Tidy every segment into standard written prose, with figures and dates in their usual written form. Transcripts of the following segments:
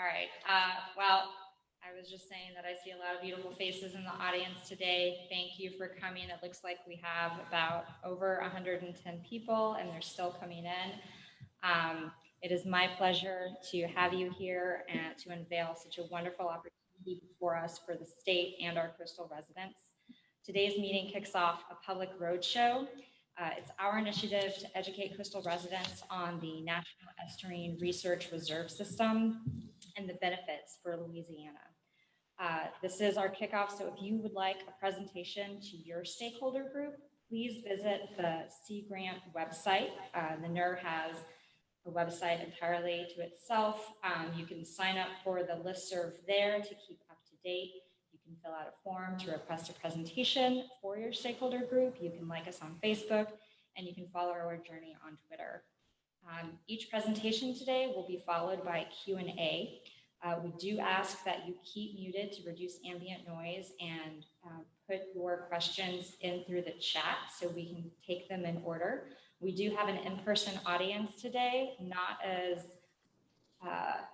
All right. Well, I was just saying that I see a lot of beautiful faces in the audience today. Thank you for coming. It looks like we have about over 110 people, and they're still coming in. It is my pleasure to have you here and to unveil such a wonderful opportunity before us for the state and our Crystal residents. Today's meeting kicks off a public roadshow. It's our initiative to educate Crystal residents on the National Estuarine Research Reserve System and the benefits for Louisiana. This is our kickoff, so if you would like a presentation to your stakeholder group, please visit the Sea Grant website. The LaNERR has a website entirely to itself. You can sign up for the listserv there to keep up to date. You can fill out a form to request a presentation for your stakeholder group. You can like us on Facebook, and you can follow our journey on Twitter. Each presentation today will be followed by Q&A. We do ask that you keep muted to reduce ambient noise and put your questions in through the chat so we can take them in order. We do have an in-person audience today, not as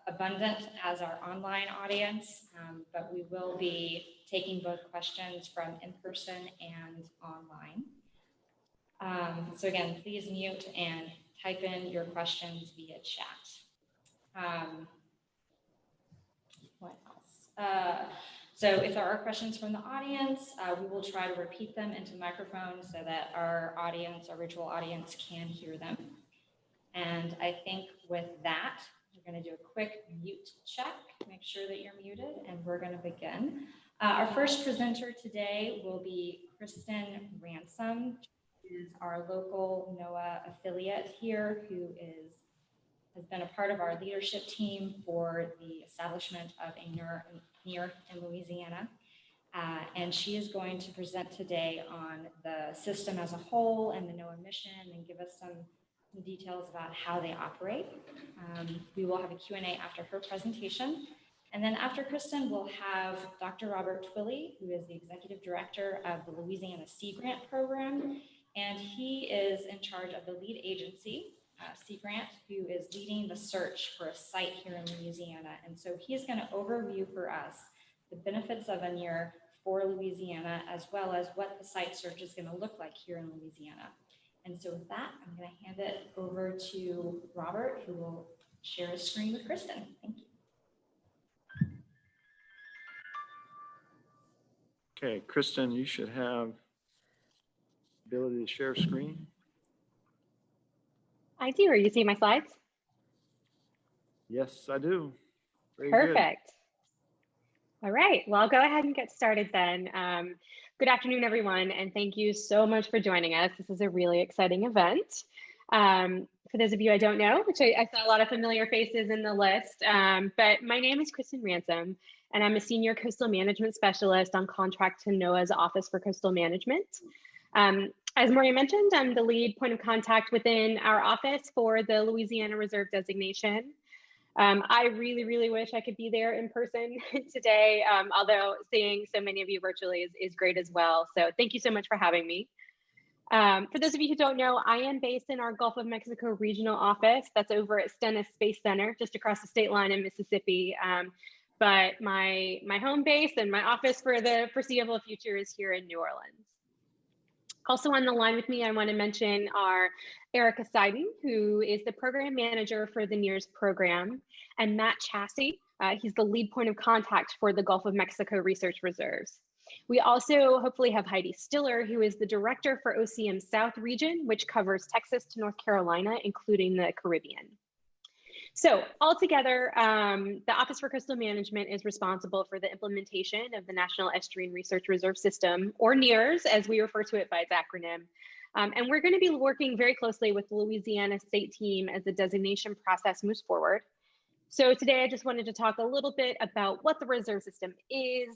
abundant as our online audience, but we will be taking both questions from in-person and online. So again, please mute and type in your questions via chat. What else? So if there are questions from the audience, we will try to repeat them into microphones so that our audience, our virtual audience, can hear them. And I think with that, we're going to do a quick mute check, make sure that you're muted, and we're going to begin. Our first presenter today will be Kristen Ransom, who is our local NOAA affiliate here, who has been a part of our leadership team for the establishment of a NERR in Louisiana. And she is going to present today on the system as a whole and the NOAA mission and give us some details about how they operate. We will have a Q&A after her presentation. And then after Kristen, we'll have Dr. Robert Twilley, who is the Executive Director of the Louisiana Sea Grant Program. And he is in charge of the lead agency, Sea Grant, who is leading the search for a site here in Louisiana. And so he's going to overview for us the benefits of a NERR for Louisiana, as well as what the site search is going to look like here in Louisiana. And so with that, I'm going to hand it over to Robert, who will share a screen with Kristen. Thank you. Okay, Kristen, you should have the ability to share screen. I do. Are you seeing my slides? Yes, I do. Very Perfect. Good. All right. Well, I'll go ahead and get started then. Good afternoon, everyone, and thank you so much for joining us. This is a really exciting event. For those of you I don't know, which I saw a lot of familiar faces in the list, but my name is Kristen Ransom, and I'm a Senior Coastal Management Specialist on contract to NOAA's Office for Coastal Management. As Maria mentioned, I'm the lead point of contact within our office for the Louisiana Reserve Designation. I really wish I could be there in person today, although seeing so many of you virtually is great as well. So thank you so much for having me. For those of you who don't know, I am based in our Gulf of Mexico regional office. That's over at Stennis Space Center, just across the state line in Mississippi. But my home base and my office for the foreseeable future is here in New Orleans. Also on the line with me, I want to mention our Erica Seiden, who is the program manager for the NERR's program, and Matt Chassey. He's the lead point of contact for the Gulf of Mexico Research Reserves. We also hopefully have Heidi Stiller, who is the director for OCM South region, which covers Texas to North Carolina, including the Caribbean. So altogether, the Office for Coastal Management is responsible for the implementation of the National Estuarine Research Reserve System, or NERRS, as we refer to it by its acronym. And we're going to be working very closely with the Louisiana State team as the designation process moves forward. So today I just wanted to talk a little bit about what the reserve system is,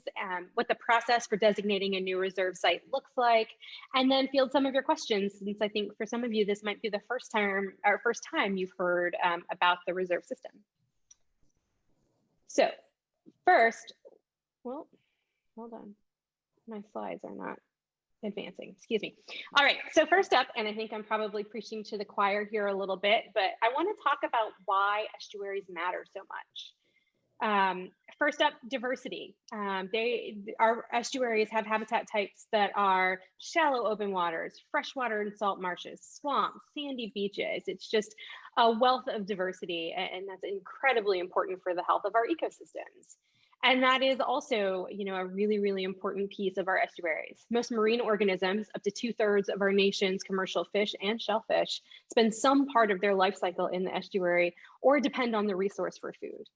what the process for designating a new reserve site looks like, and then field some of your questions, since I think for some of you this might be the first time you've heard about the reserve system. So first, well, hold on, my slides are not advancing, excuse me. All right, so first up, and I think I'm probably preaching to the choir here a little bit, but I want to talk about why estuaries matter so First up, diversity. Our estuaries have habitat types that are shallow open waters, freshwater and salt marshes, swamps, sandy beaches. It's just a wealth of diversity, and that's incredibly important for the health of our ecosystems. And that is also, a really, really important piece of our estuaries. Most marine organisms, up to 2/3 of our nation's commercial fish and shellfish, spend some part of their life cycle in the estuary or depend on the resource for food.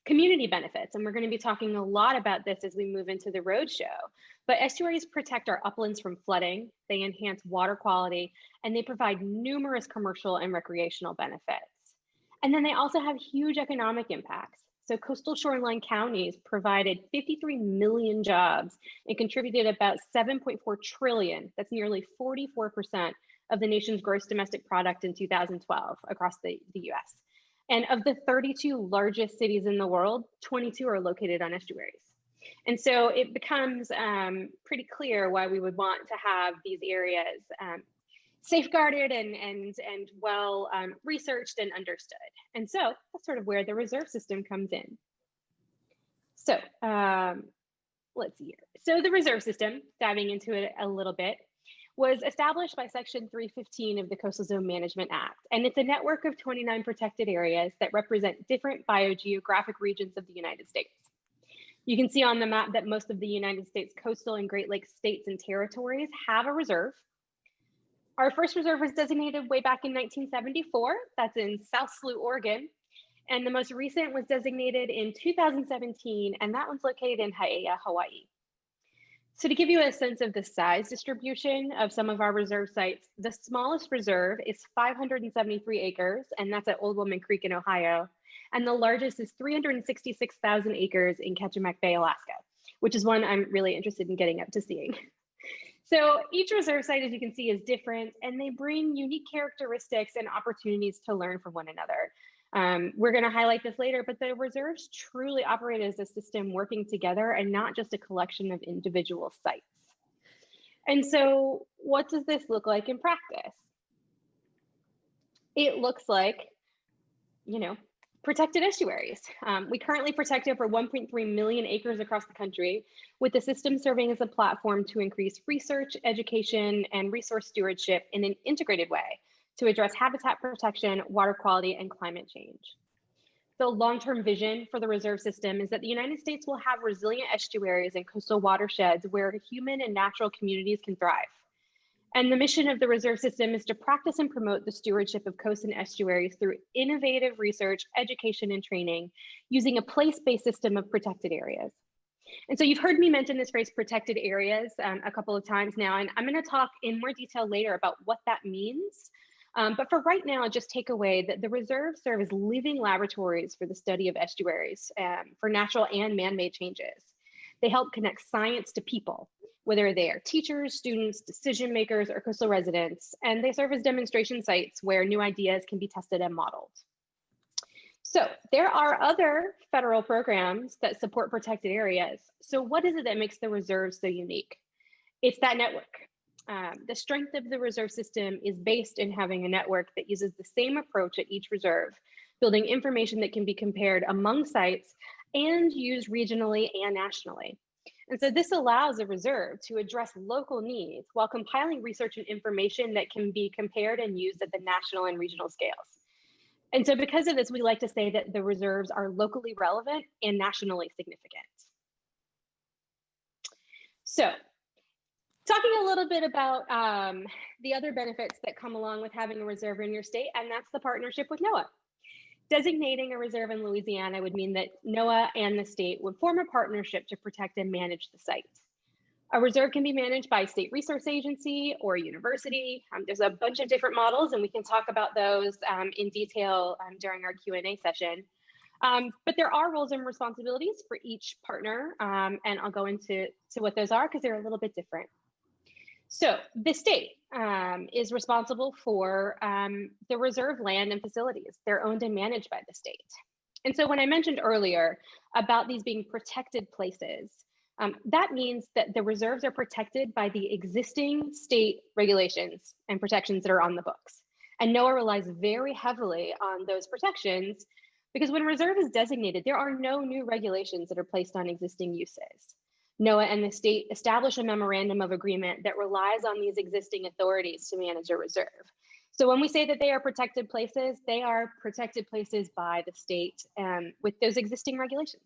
Community benefits, and we're going to be talking a lot about this as we move into the roadshow, but estuaries protect our uplands from flooding, they enhance water quality, and they provide numerous commercial and recreational benefits. And then they also have huge economic impacts. So coastal shoreline counties provided 53 million jobs and contributed about 7.4 trillion, that's nearly 44% of the nation's gross domestic product in 2012 across the US. And of the 32 largest cities in the world, 22 are located on estuaries. And so it becomes pretty clear why we would want to have these areas safeguarded and well researched and understood. And so that's sort of where the reserve system comes in. So let's see here. So the reserve system, diving into it a little bit, was established by Section 315 of the Coastal Zone Management Act. And it's a network of 29 protected areas that represent different biogeographic regions of the United States. You can see on the map that most of the United States coastal and Great Lakes states and territories have a reserve. Our first reserve was designated way back in 1974. That's in South Slough, Oregon. And the most recent was designated in 2017, and that one's located in Haiea, Hawaii. So to give you a sense of the size distribution of some of our reserve sites, the smallest reserve is 573 acres, and that's at Old Woman Creek in Ohio. And the largest is 366,000 acres in Ketchimak Bay, Alaska, which is one I'm really interested in getting up to seeing. So each reserve site, as you can see, is different, and they bring unique characteristics and opportunities to learn from one another. We're going to highlight this later, but the reserves truly operate as a system working together and not just a collection of individual sites. And so what does this look like in practice? It looks like, protected estuaries. We currently protect over 1.3 million acres across the country, with the system serving as a platform to increase research, education, and resource stewardship in an integrated way to address habitat protection, water quality, and climate change. The long-term vision for the reserve system is that the United States will have resilient estuaries and coastal watersheds where human and natural communities can thrive. And the mission of the reserve system is to practice and promote the stewardship of coasts and estuaries through innovative research, education, and training using a place-based system of protected areas. And so you've heard me mention this phrase protected areas a couple of times now, and I'm going to talk in more detail later about what that means. But for right now, just take away that the reserves serve as living laboratories for the study of estuaries for natural and man-made changes. They help connect science to people, whether they are teachers, students, decision makers, or coastal residents, and they serve as demonstration sites where new ideas can be tested and modeled. So there are other federal programs that support protected areas. So what is it that makes the reserve so unique? It's that network. The strength of the reserve system is based in having a network that uses the same approach at each reserve, building information that can be compared among sites and used regionally and nationally. And so this allows a reserve to address local needs while compiling research and information that can be compared and used at the national and regional scales. And so because of this, we like to say that the reserves are locally relevant and nationally significant. So talking a little bit about the other benefits that come along with having a reserve in your state, and that's the partnership with NOAA. Designating a reserve in Louisiana would mean that NOAA and the state would form a partnership to protect and manage the site. A reserve can be managed by a state resource agency or a university. There's a bunch of different models, and we can talk about those in detail during our Q&A session. But there are roles and responsibilities for each partner, and I'll go into what those are because they're a little bit different. So the state is responsible for the reserve land and facilities. They're owned and managed by the state. And so when I mentioned earlier about these being protected places, that means that the reserves are protected by the existing state regulations and protections that are on the books. And NOAA relies very heavily on those protections Because when a reserve is designated, there are no new regulations that are placed on existing uses. NOAA and the state establish a memorandum of agreement that relies on these existing authorities to manage a reserve. So when we say that they are protected places, they are protected places by the state with those existing regulations.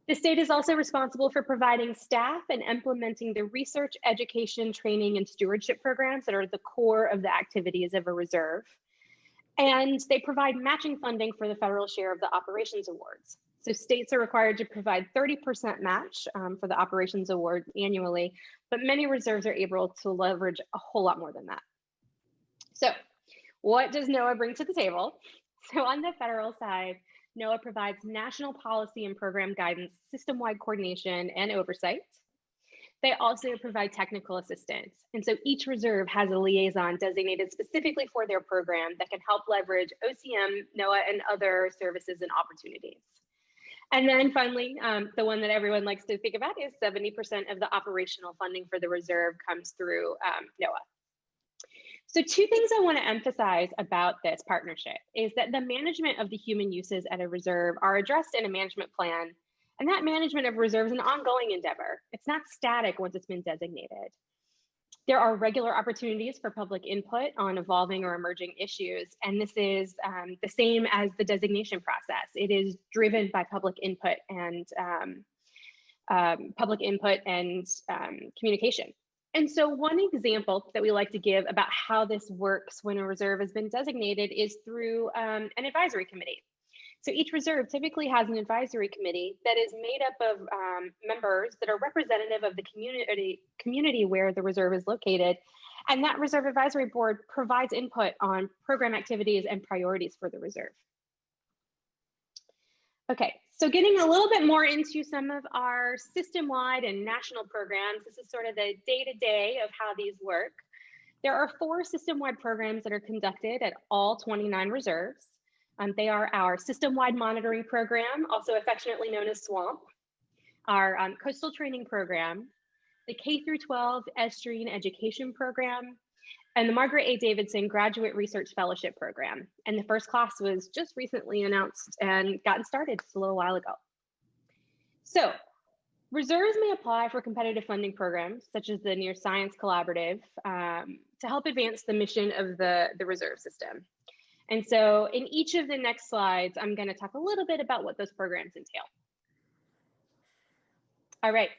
The state is also responsible for providing staff and implementing the research, education, training, and stewardship programs that are the core of the activities of a reserve. And they provide matching funding for the federal share of the operations awards. So states are required to provide 30% match for the operations award annually, but many reserves are able to leverage a whole lot more than that. So what does NOAA bring to the table? So on the federal side, NOAA provides national policy and program guidance, system-wide coordination, and oversight. They also provide technical assistance. And so each reserve has a liaison designated specifically for their program that can help leverage OCM, NOAA, and other services and opportunities. And then finally, the one that everyone likes to think about is 70% of the operational funding for the reserve comes through NOAA. So two things I want to emphasize about this partnership is that the management of the human uses at a reserve are addressed in a management plan, and that management of reserves is an ongoing endeavor. It's not static once it's been designated. There are regular opportunities for public input on evolving or emerging issues, and this is the same as the designation process. It is driven by public input and communication. And so one example that we like to give about how this works when a reserve has been designated is through an advisory committee. So each reserve typically has an advisory committee that is made up of members that are representative of the community where the reserve is located. And that reserve advisory board provides input on program activities and priorities for the reserve. Okay, so getting a little bit more into some of our system-wide and national programs, this is sort of the day-to-day of how these work. There are 4 system-wide programs that are conducted at all 29 reserves. They are our system-wide monitoring program, also affectionately known as SWAMP, our coastal training program, the K-12 Estuarine education program, and the Margaret A. Davidson Graduate Research Fellowship Program. And the first class was just recently announced and gotten started just a little while ago. So reserves may apply for competitive funding programs, such as the Near Science Collaborative, to help advance the mission of the reserve system. And so in each of the next slides, I'm going to talk a little bit about what those programs entail. All right.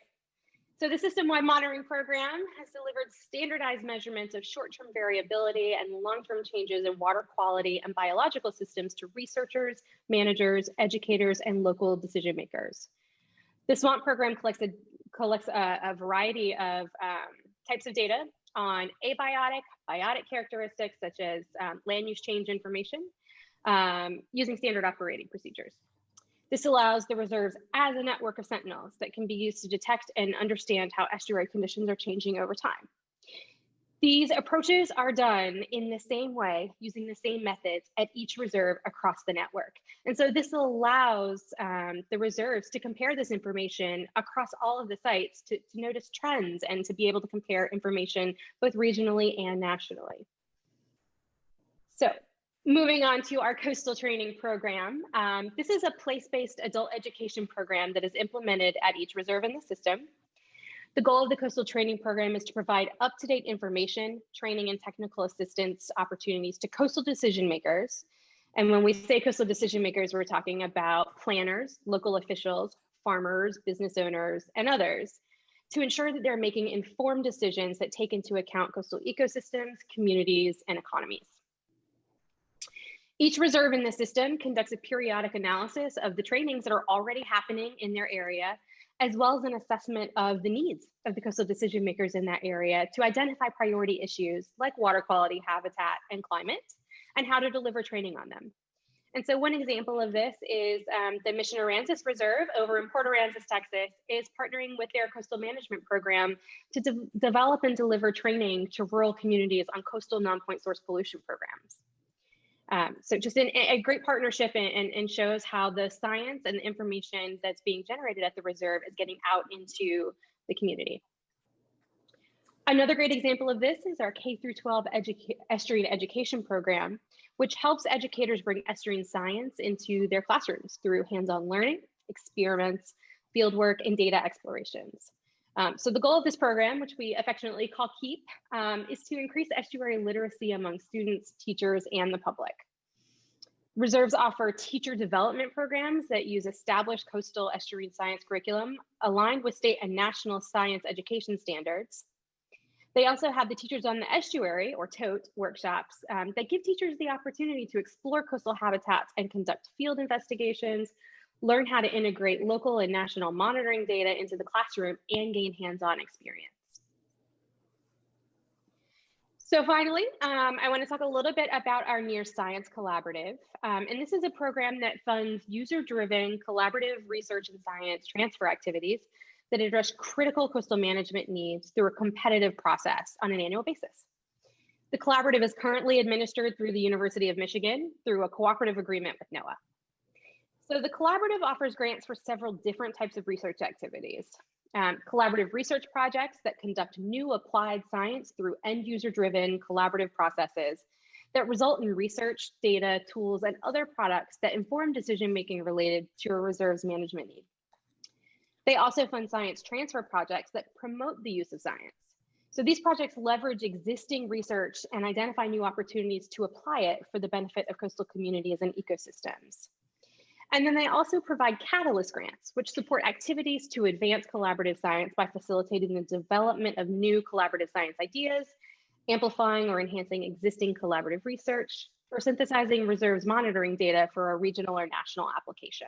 So the system-wide monitoring program has delivered standardized measurements of short-term variability and long-term changes in water quality and biological systems to researchers, managers, educators, and local decision makers. The SWAMP program collects a variety of types of data on abiotic, biotic characteristics, such as land use change information, using standard operating procedures. This allows the reserves as a network of sentinels that can be used to detect and understand how estuary conditions are changing over time. These approaches are done in the same way, using the same methods at each reserve across the network. And so this allows the reserves to compare this information across all of the sites to notice trends and to be able to compare information both regionally and nationally. So moving on to our coastal training program. This is a place-based adult education program that is implemented at each reserve in the system. The goal of the coastal training program is to provide up-to-date information, training, and technical assistance opportunities to coastal decision makers. And when we say coastal decision makers, we're talking about planners, local officials, farmers, business owners, and others, to ensure that they're making informed decisions that take into account coastal ecosystems, communities, and economies. Each reserve in the system conducts a periodic analysis of the trainings that are already happening in their area, as well as an assessment of the needs of the coastal decision makers in that area to identify priority issues like water quality, habitat, and climate, and how to deliver training on them. And so one example of this is the Mission Aransas Reserve over in Port Aransas, Texas, is partnering with their coastal management program to develop and deliver training to rural communities on coastal non-point source pollution programs. So just a great partnership and shows how the science and the information that's being generated at the reserve is getting out into the community. Another great example of this is our K through 12 estuarine education program, which helps educators bring estuarine science into their classrooms through hands-on learning, experiments, fieldwork, and data explorations. So the goal of this program, which we affectionately call KEEP, is to increase estuary literacy among students, teachers, and the public. Reserves offer teacher development programs that use established coastal estuarine science curriculum aligned with state and national science education standards. They also have the Teachers on the Estuary, or TOTE, workshops that give teachers the opportunity to explore coastal habitats and conduct field investigations, learn how to integrate local and national monitoring data into the classroom, and gain hands-on experience. So finally, I want to talk a little bit about our Near Science Collaborative. And this is a program that funds user-driven collaborative research and science transfer activities that address critical coastal management needs through a competitive process on an annual basis. The collaborative is currently administered through the University of Michigan through a cooperative agreement with NOAA. So the collaborative offers grants for several different types of research activities. Collaborative research projects that conduct new applied science through end-user-driven collaborative processes that result in research, data, tools, and other products that inform decision-making related to a reserve's management need. They also fund science transfer projects that promote the use of science. So these projects leverage existing research and identify new opportunities to apply it for the benefit of coastal communities and ecosystems. And then they also provide catalyst grants, which support activities to advance collaborative science by facilitating the development of new collaborative science ideas, amplifying or enhancing existing collaborative research, or synthesizing reserves monitoring data for a regional or national application.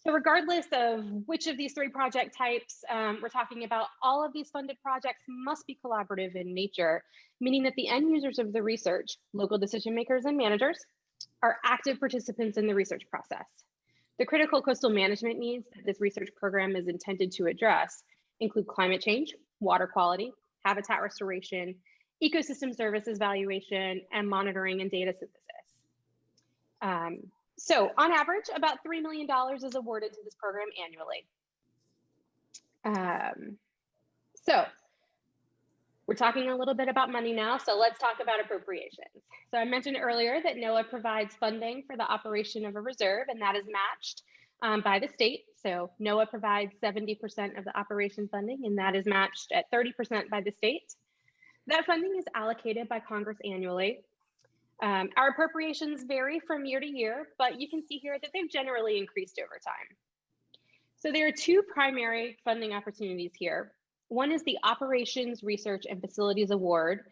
So regardless of which of these three project types we're talking about, all of these funded projects must be collaborative in nature, meaning that the end users of the research, local decision makers and managers, are active participants in the research process. The critical coastal management needs that this research program is intended to address include climate change, water quality, habitat restoration, ecosystem services valuation, and monitoring and data synthesis. So on average, about $3 million is awarded to this program annually. So we're talking a little bit about money now, so let's talk about appropriations. So I mentioned earlier that NOAA provides funding for the operation of a reserve, and that is matched by the state. So NOAA provides 70% of the operation funding, and that is matched at 30% by the state. That funding is allocated by Congress annually. Our appropriations vary from year to year, but you can see here that they've generally increased over time. So there are two primary funding opportunities here. One is the Operations, Research, and Facilities Award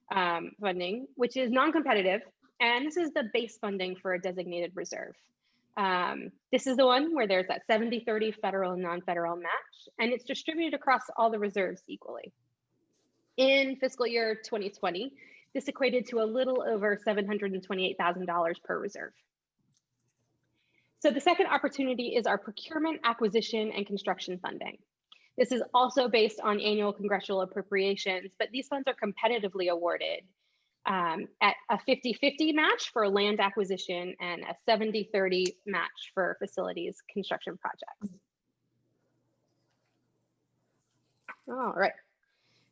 funding, which is non-competitive, and this is the base funding for a designated reserve. This is the one where there's that 70-30 federal and non-federal match, and it's distributed across all the reserves equally. In fiscal year 2020, this equated to a little over $728,000 per reserve. So the second opportunity is our procurement, acquisition, and construction funding. This is also based on annual congressional appropriations, but these funds are competitively awarded at a 50-50 match for land acquisition and a 70-30 match for facilities construction projects. All right,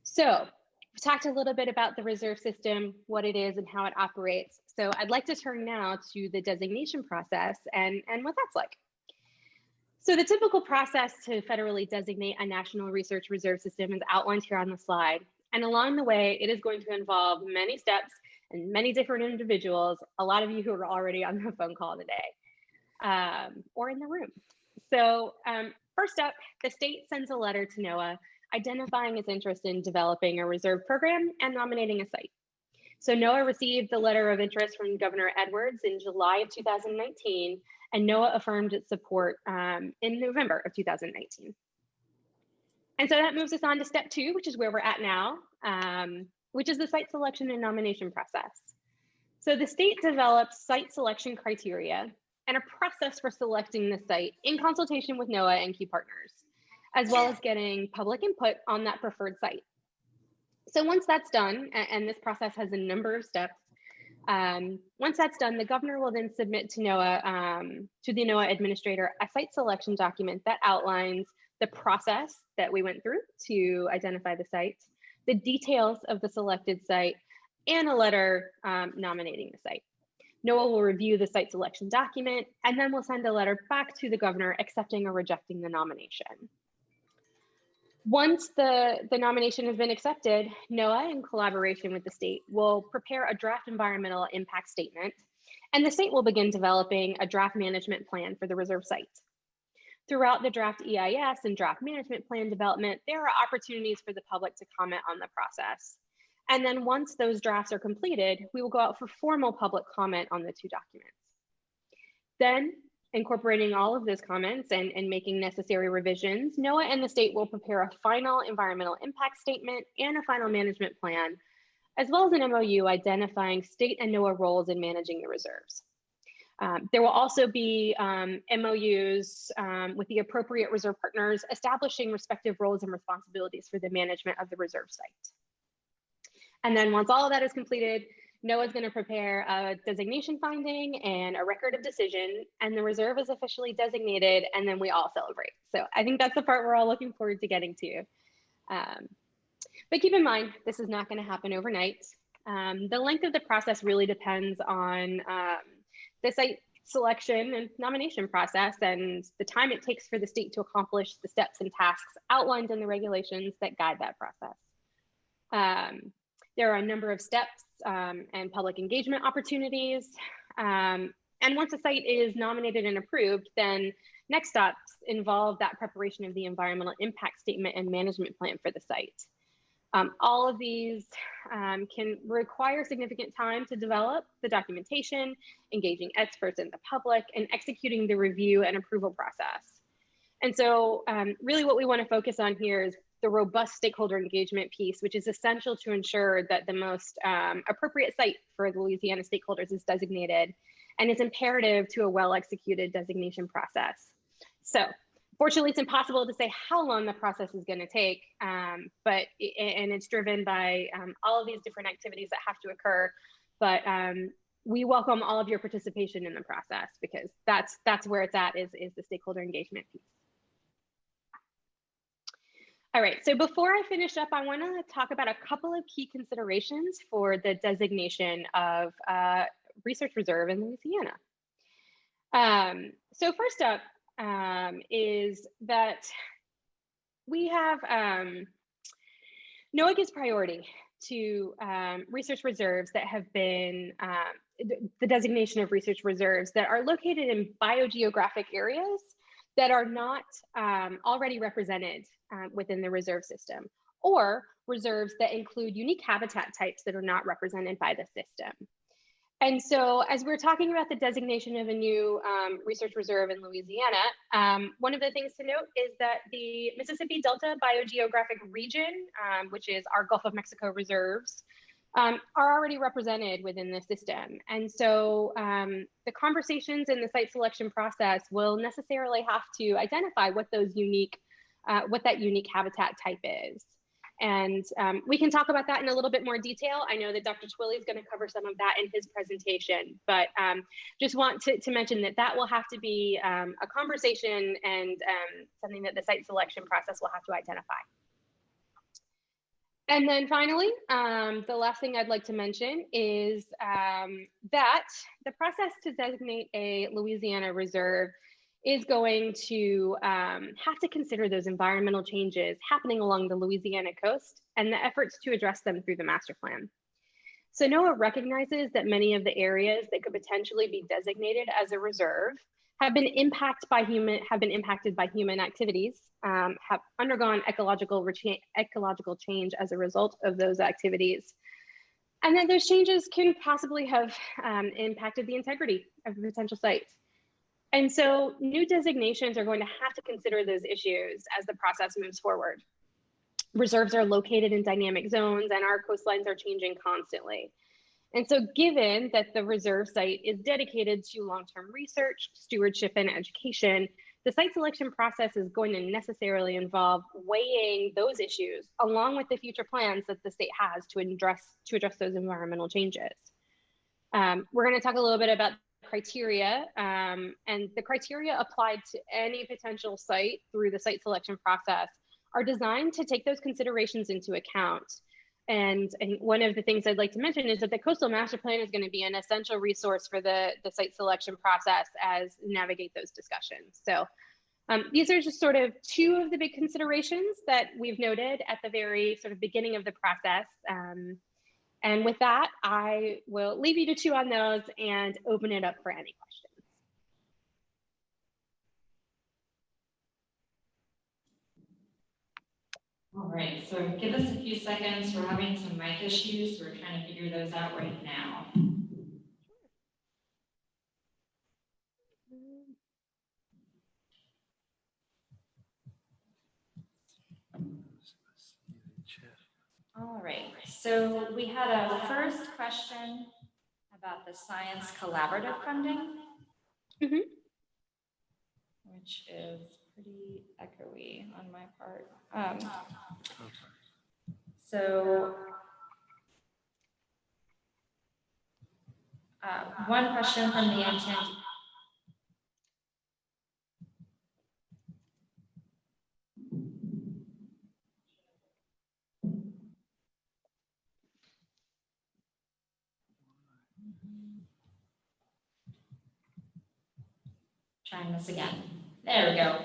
so we talked a little bit about the reserve system, what it is and how it operates. So I'd like to turn now to the designation process and what that's like. So the typical process to federally designate a national research reserve system is outlined here on the slide. And along the way, it is going to involve many steps and many different individuals, a lot of you who are already on the phone call today or in the room. So first up, the state sends a letter to NOAA identifying its interest in developing a reserve program and nominating a site. So NOAA received the letter of interest from Governor Edwards in July of 2019, and NOAA affirmed its support in November of 2019. And so that moves us on to step two, which is where we're at now, which is the site selection and nomination process. So the state develops site selection criteria and a process for selecting the site in consultation with NOAA and key partners, as well as getting public input on that preferred site. So once that's done, and this process has a number of steps, once that's done, the governor will then submit to NOAA, to the NOAA administrator, a site selection document that outlines the process that we went through to identify the site, the details of the selected site, and a letter nominating the site. NOAA will review the site selection document, and then we'll send a letter back to the governor accepting or rejecting the nomination. Once the nomination has been accepted, NOAA, in collaboration with the state, will prepare a draft environmental impact statement, and the state will begin developing a draft management plan for the reserve site. Throughout the draft EIS and draft management plan development, there are opportunities for the public to comment on the process. And then once those drafts are completed, we will go out for formal public comment on the two documents. Then, incorporating all of those comments and making necessary revisions, NOAA and the state will prepare a final environmental impact statement and a final management plan, as well as an MOU identifying state and NOAA roles in managing the reserves. There will also be MOUs with the appropriate reserve partners establishing respective roles and responsibilities for the management of the reserve site. And then once all of that is completed, NOAA is going to prepare a designation finding and a record of decision, and the reserve is officially designated, and then we all celebrate. So I think that's the part we're all looking forward to getting to. But keep in mind, this is not going to happen overnight. The length of the process really depends on the site selection and nomination process and the time it takes for the state to accomplish the steps and tasks outlined in the regulations that guide that process. There are a number of steps and public engagement opportunities. And once a site is nominated and approved, then next steps involve that preparation of the environmental impact statement and management plan for the site. All of these can require significant time to develop the documentation, engaging experts and the public, and executing the review and approval process. And so really what we want to focus on here is the robust stakeholder engagement piece, which is essential to ensure that the most appropriate site for the Louisiana stakeholders is designated, and it's imperative to a well-executed designation process. So fortunately, it's impossible to say how long the process is going to take, and it's driven by all of these different activities that have to occur. But we welcome all of your participation in the process, because that's where it's at, is the stakeholder engagement piece. All right, so before I finish up, I want to talk about a couple of key considerations for the designation of research reserve in Louisiana. So first up is that we have NOAA gives priority to research reserves that have been, the designation of research reserves that are located in biogeographic areas that are not already represented within the reserve system, or reserves that include unique habitat types that are not represented by the system. And so as we're talking about the designation of a new research reserve in Louisiana, one of the things to note is that the Mississippi Delta biogeographic region, which is our Gulf of Mexico reserves, are already represented within the system. And so the conversations in the site selection process will necessarily have to identify what those unique, what that unique habitat type is. And we can talk about that in a little bit more detail. I know that Dr. Twilley is going to cover some of that in his presentation, but just want to mention that that will have to be a conversation and something that the site selection process will have to identify. And then finally, the last thing I'd like to mention is that the process to designate a Louisiana reserve is going to have to consider those environmental changes happening along the Louisiana coast and the efforts to address them through the master plan. So NOAA recognizes that many of the areas that could potentially be designated as a reserve have been impacted by human activities, have undergone ecological change as a result of those activities. And then those changes can possibly have impacted the integrity of the potential sites. And so new designations are going to have to consider those issues as the process moves forward. Reserves are located in dynamic zones and our coastlines are changing constantly. And so given that the reserve site is dedicated to long-term research, stewardship, and education, the site selection process is going to necessarily involve weighing those issues along with the future plans that the state has to address those environmental changes. We're going to talk a little bit about criteria, and the criteria applied to any potential site through the site selection process are designed to take those considerations into account. And one of the things I'd like to mention is that the Coastal Master Plan is going to be an essential resource for the site selection process as we navigate those discussions. So these are just sort of two of the big considerations that we've noted at the very sort of beginning of the process. And with that, I will leave you to chew on those and open it up for any questions. All right, so give us a few seconds. We're having some mic issues. So we're trying to figure those out right now. All right, so we had a first question about the science collaborative funding, which is pretty echoey on my part. So one question from the intent. Trying this again. There we go.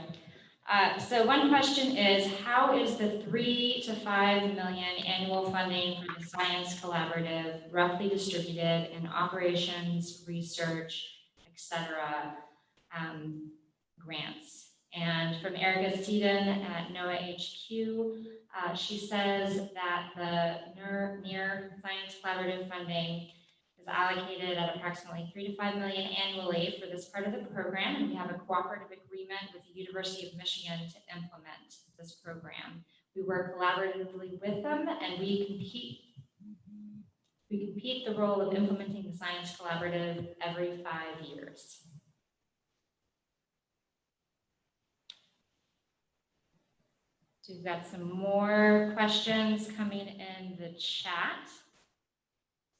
So one question is, how is the 3 to 5 million annual funding for the Science Collaborative roughly distributed in operations, research, etc. Grants? And from Erica Seaton at NOAA HQ, she says that the LaNERR Science Collaborative funding is allocated at approximately 3 to 5 million annually for this part of the program, and we have a cooperative agreement with the University of Michigan to implement this program. We work collaboratively with them, and we compete the role of implementing the Science Collaborative every 5 years. So we've got some more questions coming in the chat.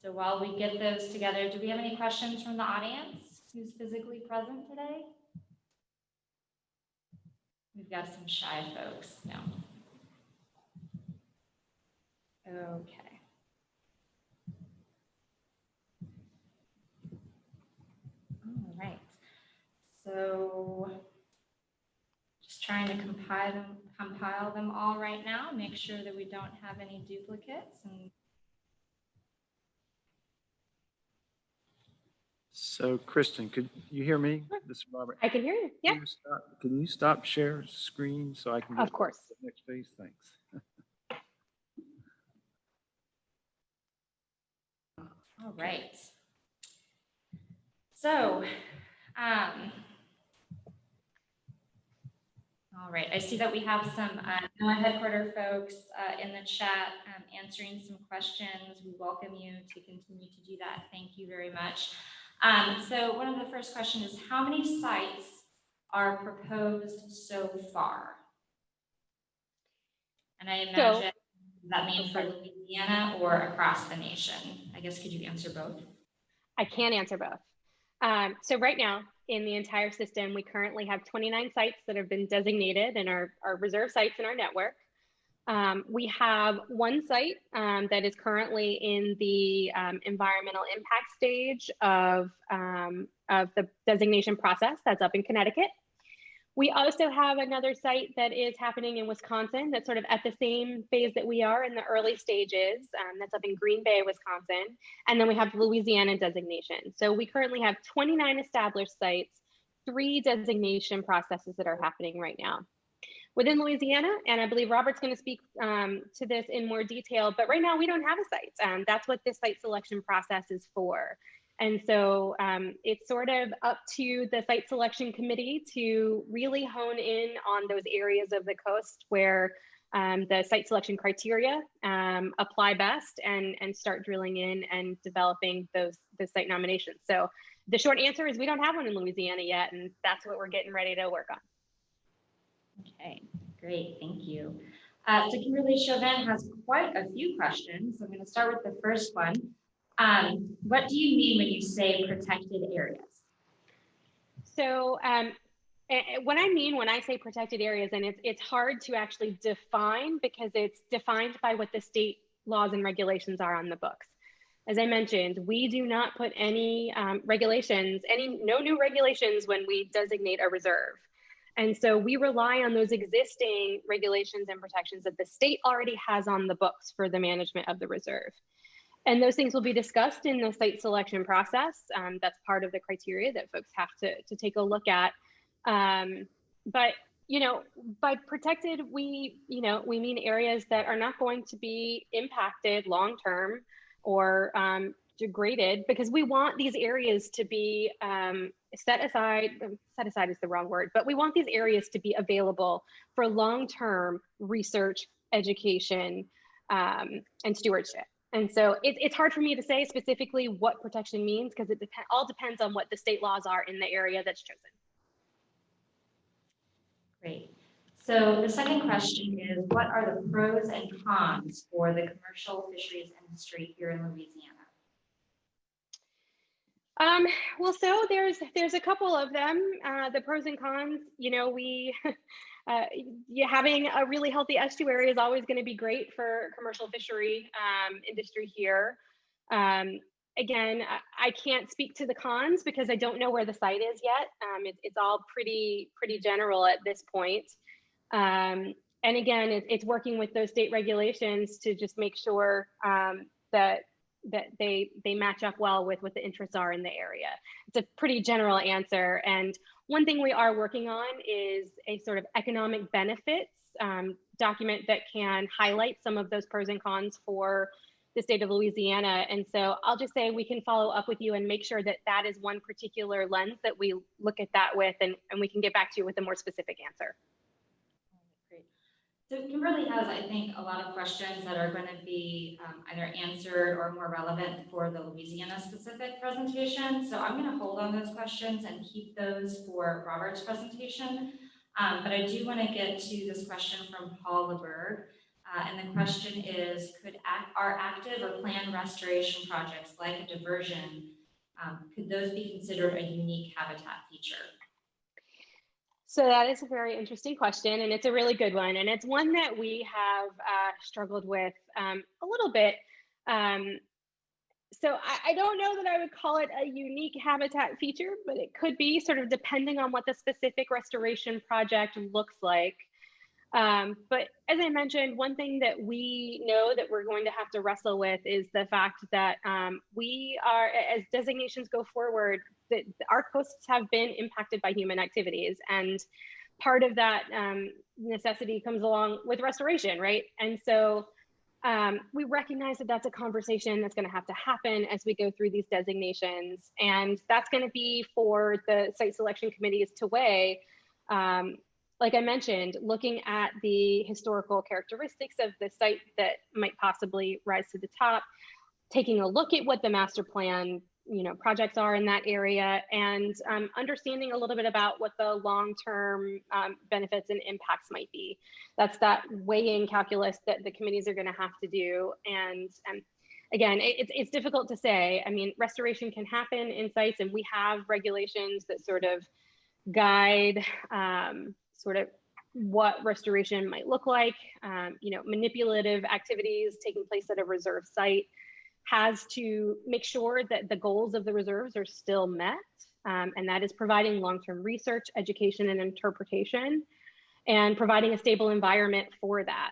So while we get those together, do we have any questions from the audience who's physically present today? We've got some shy folks. No. Okay. All right. So just trying to compile them all right now, make sure that we don't have any duplicates. And So, Kristen, could you hear me? This is Robert. I can hear you. Yeah. Can you stop share screen so I can get Of course. to the next page? Thanks. all right. So, all right, I see that we have some NOAA headquarter folks in the chat answering some questions. We welcome you to continue to do that. Thank you very much. So one of the first questions is, how many sites are proposed so far? And I imagine that means for Louisiana or across the nation. I guess, could you answer both? I can answer both. So right now, in the entire system, we currently have 29 sites that have been designated and are reserve sites in our network. We have one site that is currently in the environmental impact stage of the designation process. That's up in Connecticut. We also have another site that is happening in Wisconsin that's sort of at the same phase that we are in the early stages. That's up in Green Bay, Wisconsin. And then we have Louisiana designation. So we currently have 29 established sites, 3 designation processes that are happening right now. Within Louisiana, and I believe Robert's going to speak to this in more detail, but right now we don't have a site. That's what this site selection process is for. And so it's sort of up to the site selection committee to really hone in on those areas of the coast where the site selection criteria apply best and start drilling in and developing the site nominations. So the short answer is we don't have one in Louisiana yet, and that's what we're getting ready to work on. Okay, great, thank you. So Kimberly Chauvin has quite a few questions. I'm going to start with the first one. What do you mean when you say protected areas? So what I mean when I say protected areas, and it's hard to actually define because it's defined by what the state laws and regulations are on the books. As I mentioned, we do not put any regulations, no new regulations when we designate a reserve. And so we rely on those existing regulations and protections that the state already has on the books for the management of the reserve. And those things will be discussed in the site selection process. That's part of the criteria that folks have to take a look at. But by protected, we mean areas that are not going to be impacted long-term or degraded, because we want these areas to be set aside is the wrong word, but we want these areas to be available for long-term research, education, and stewardship. And so it's hard for me to say specifically what protection means, because it all depends on what the state laws are in the area that's chosen. Great. So the second question is, what are the pros and cons for the commercial fisheries industry here in Louisiana? Well, so there's a couple of them. The pros and cons, having a really healthy estuary is always going to be great for commercial fishery industry here. Again, I can't speak to the cons because I don't know where the site is yet. It's all pretty general at this point. And again, it's working with those state regulations to just make sure that they match up well with what the interests are in the area. It's a pretty general answer. And one thing we are working on is a sort of economic benefits document that can highlight some of those pros and cons for the state of Louisiana. And so I'll just say we can follow up with you and make sure that that is one particular lens that we look at that with, and we can get back to you with a more specific answer. Great. So Kimberly has, I think, a lot of questions that are going to be either answered or more relevant for the Louisiana specific presentation. So I'm going to hold on those questions and keep those for Robert's presentation. But I do want to get to this question from Paul LeBerg. And the question is, are active or planned restoration projects like a diversion, could those be considered a unique habitat feature? So that is a very interesting question, and it's a really good one. And it's one that we have struggled with a little bit. So I don't know that I would call it a unique habitat feature, but it could be, sort of depending on what the specific restoration project looks like. But as I mentioned, one thing that we know that we're going to have to wrestle with is the fact that we are, as designations go forward, that our coasts have been impacted by human activities. And part of that necessity comes along with restoration, right? And so we recognize that that's a conversation that's going to have to happen as we go through these designations. And that's going to be for the site selection committees to weigh. Like I mentioned, looking at the historical characteristics of the site that might possibly rise to the top, taking a look at what the master plan projects are in that area, and understanding a little bit about what the long-term benefits and impacts might be. That's that weighing calculus that the committees are going to have to do. And again, it's difficult to say. I mean, restoration can happen in sites, and we have regulations that sort of guide sort of what restoration might look like. Manipulative activities taking place at a reserve site has to make sure that the goals of the reserves are still met. And that is providing long-term research, education, and interpretation, and providing a stable environment for that.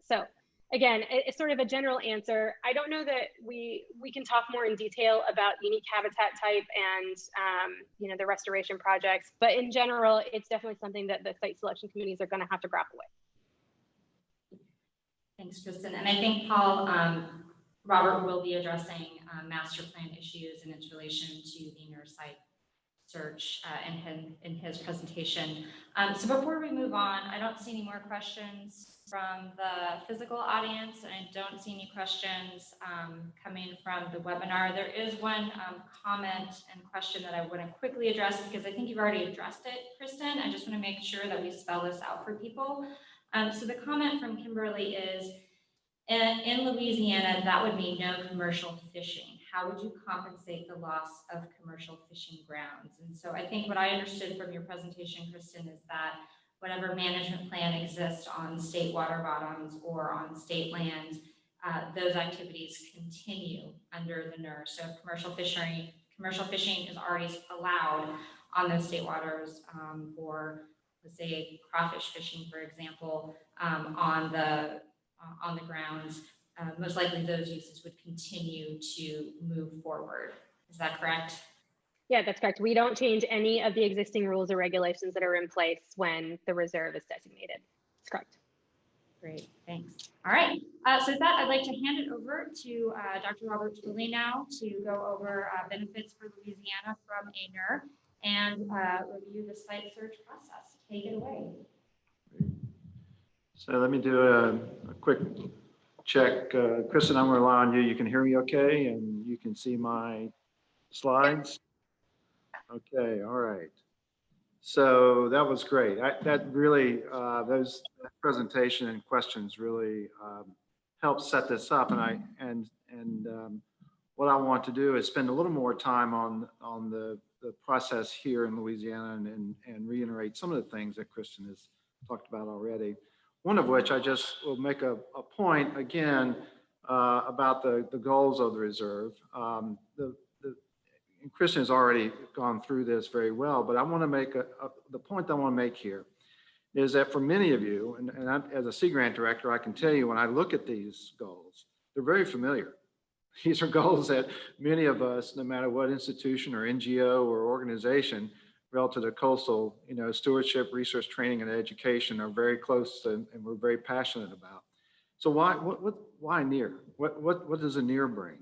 So again, it's sort of a general answer. I don't know that we can talk more in detail about unique habitat type and the restoration projects, but in general, it's definitely something that the site selection committees are going to have to grapple with. Thanks, Kristen. And I think Paul, Robert will be addressing master plan issues in its relation to the LaNERR site search in his presentation. So before we move on, I don't see any more questions from the physical audience, and I don't see any questions coming from the webinar. There is one comment and question that I want to quickly address, because I think you've already addressed it, Kristen. I just want to make sure that we spell this out for people. So the comment from Kimberly is, in Louisiana, that would mean no commercial fishing. How would you compensate the loss of commercial fishing grounds? And so I think what I understood from your presentation, Kristen, is that whatever management plan exists on state water bottoms or on state lands, those activities continue under the NERR. So if commercial fishing is already allowed on those state waters for, let's say, crawfish fishing, for example, on the grounds, most likely those uses would continue to move forward. Is that correct? Yeah, that's correct. We don't change any of the existing rules or regulations that are in place when the reserve is designated. That's correct. Great, thanks. All right, so with that, I'd like to hand it over to Dr. Robert Tooley now to go over benefits for Louisiana from a NERR and review the site search process. Take it away. So let me do a quick check. Kristen, I'm going to rely on you. You can hear me okay, and you can see my slides? Okay, all right. So that was great. That really, that presentation and questions really helped set this up. And what I want to do is spend a little more time on the process here in Louisiana and reiterate some of the things that Kristen has talked about already. One of which I just will make a point again about the goals of the reserve. And Kristen has already gone through this very well, but I want to make the point I want to make here is that for many of you, and I, as a Sea Grant director, I can tell you when I look at these goals, they're very familiar. These are goals that many of us, no matter what institution or NGO or organization, relative to coastal, stewardship, research, training, and education are very close to, and we're very passionate about. So why NERR? What does a NERR bring?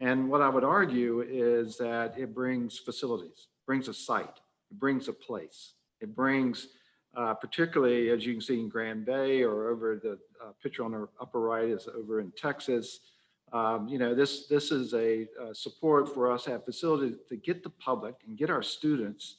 And what I would argue is that it brings facilities, brings a site, it brings a place. It brings, particularly as you can see in Grand Bay or over the picture on the upper right is over in Texas. This is a support for us to have facilities to get the public and get our students,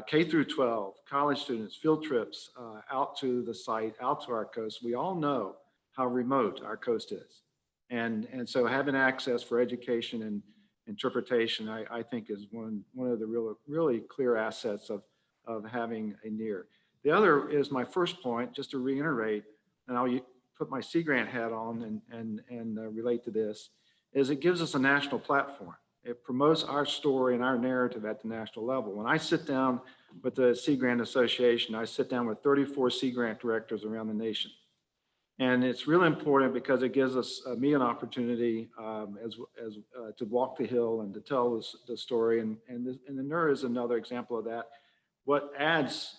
K through 12, college students, field trips out to the site, out to our coast. We all know how remote our coast is. And so having access for education and interpretation, I think is one of the really clear assets of having a NERR. The other is my first point, just to reiterate, and I'll put my Sea Grant hat on and relate to this, is it gives us a national platform. It promotes our story and our narrative at the national level. When I sit down with the Sea Grant Association, I sit down with 34 Sea Grant directors around the nation. And it's really important because it gives us me an opportunity to walk the hill and to tell the story. And the NERR is another example of that. What adds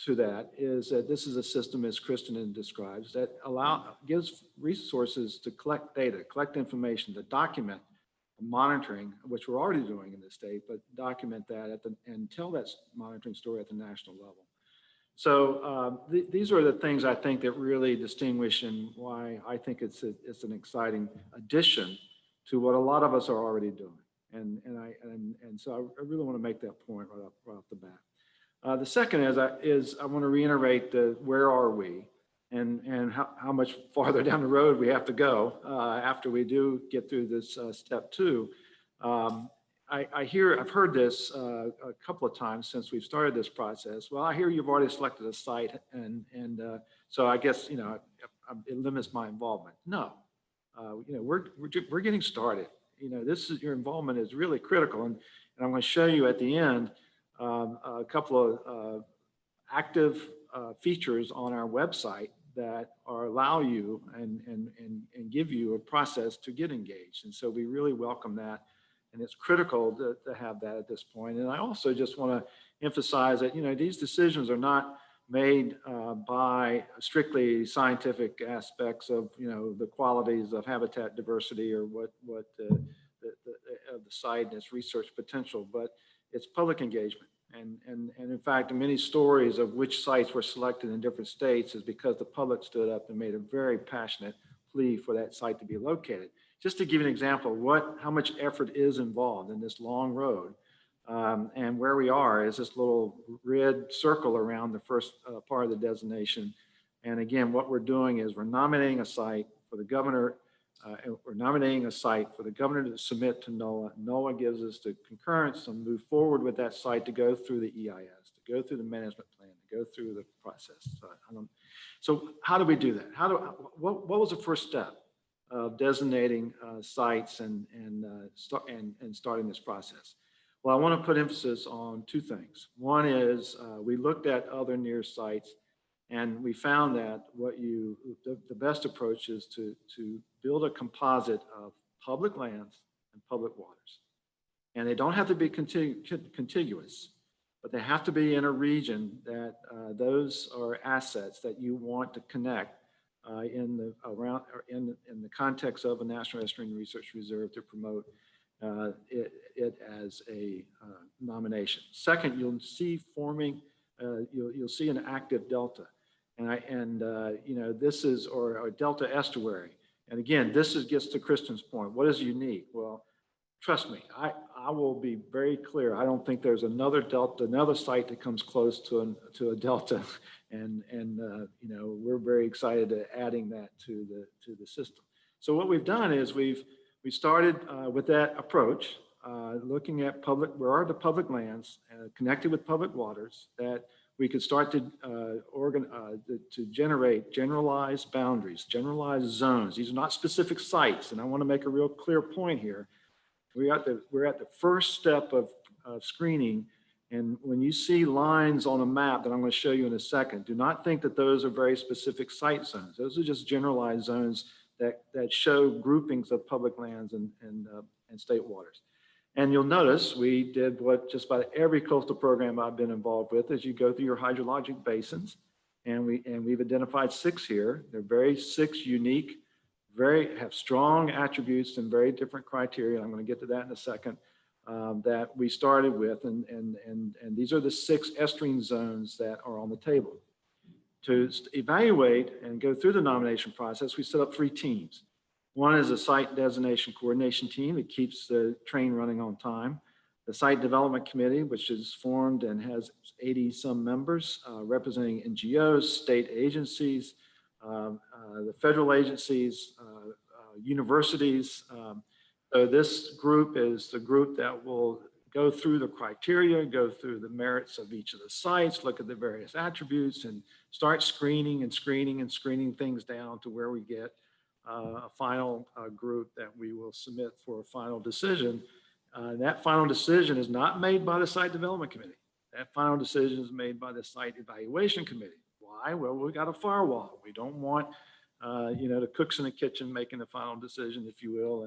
to that is that this is a system, as Kristen describes, that gives resources to collect data, collect information, to document monitoring, which we're already doing in the state, but document that and tell that monitoring story at the national level. So these are the things I think that really distinguish and why I think it's an exciting addition to what a lot of us are already doing. And so I really want to make that point right off the bat. The second is I want to reiterate where are we and how much farther down the road we have to go after we do get through this step 2. I've heard this a couple of times since we've started this process. Well, I hear you've already selected a site, and so I guess it limits my involvement. No, we're getting started. Your involvement is really critical, and I'm going to show you at the end a couple of active features on our website that allow you and give you a process to get engaged, and so we really welcome that. And it's critical to have that at this point. And I also just want to emphasize that, these decisions are not made by strictly scientific aspects of, the qualities of habitat diversity or what the site and its research potential, but it's public engagement. And in fact, many stories of which sites were selected in different states is because the public stood up and made a very passionate plea for that site to be located. Just to give you an example of how much effort is involved in this long road, and where we are is this little red circle around the first part of the designation. And again, what we're doing is we're nominating a site for the governor. We're nominating a site for the governor to submit to NOAA. NOAA gives us the concurrence to move forward with that site to go through the EIS, to go through the management plan, to go through the process. So how do we do that? What was the first step? of designating sites and starting this process? Well, I want to put emphasis on two things. One is we looked at other near sites, and we found that the best approach is to build a composite of public lands and public waters. And they don't have to be contiguous, but they have to be in a region that those are assets that you want to connect in the context of a National Estuarine Research Reserve to promote it as a nomination. Second, you'll see forming, you'll see an active delta, this is or a delta estuary. And again, gets to Kristen's point. What is unique? Well, trust me, I will be very clear. I don't think there's another site that comes close to a delta, and we're very excited at adding that to the system. So what we've done is we started with that approach, looking at where are the public lands connected with public waters that we could start to generate generalized boundaries, generalized zones. These are not specific sites, and I want to make a real clear point here. We're at the first step of screening, and when you see lines on a map that I'm going to show you in a second, do not think that those are very specific site zones. Those are just generalized zones that show groupings of public lands and state waters. And you'll notice we did what just about every coastal program I've been involved with is you go through your hydrologic basins, and we've identified 6 here. They're 6 unique, have strong attributes and very different criteria. I'm going to get to that in a second, that we started with, and these are the 6 estuarine zones that are on the table. To evaluate and go through the nomination process, we set up 3 teams. One is a site designation coordination team. It keeps the train running on time. The site development committee, which is formed and has 80 some members representing NGOs, state agencies, the federal agencies, universities. So this group is the group that will go through the criteria, go through the merits of each of the sites, look at the various attributes, and start screening things down to where we get a final group that we will submit for a final decision. That final decision is not made by the site development committee. That final decision is made by the site evaluation committee. Why? Well, we got a firewall. We don't want, the cooks in the kitchen making the final decision, if you will,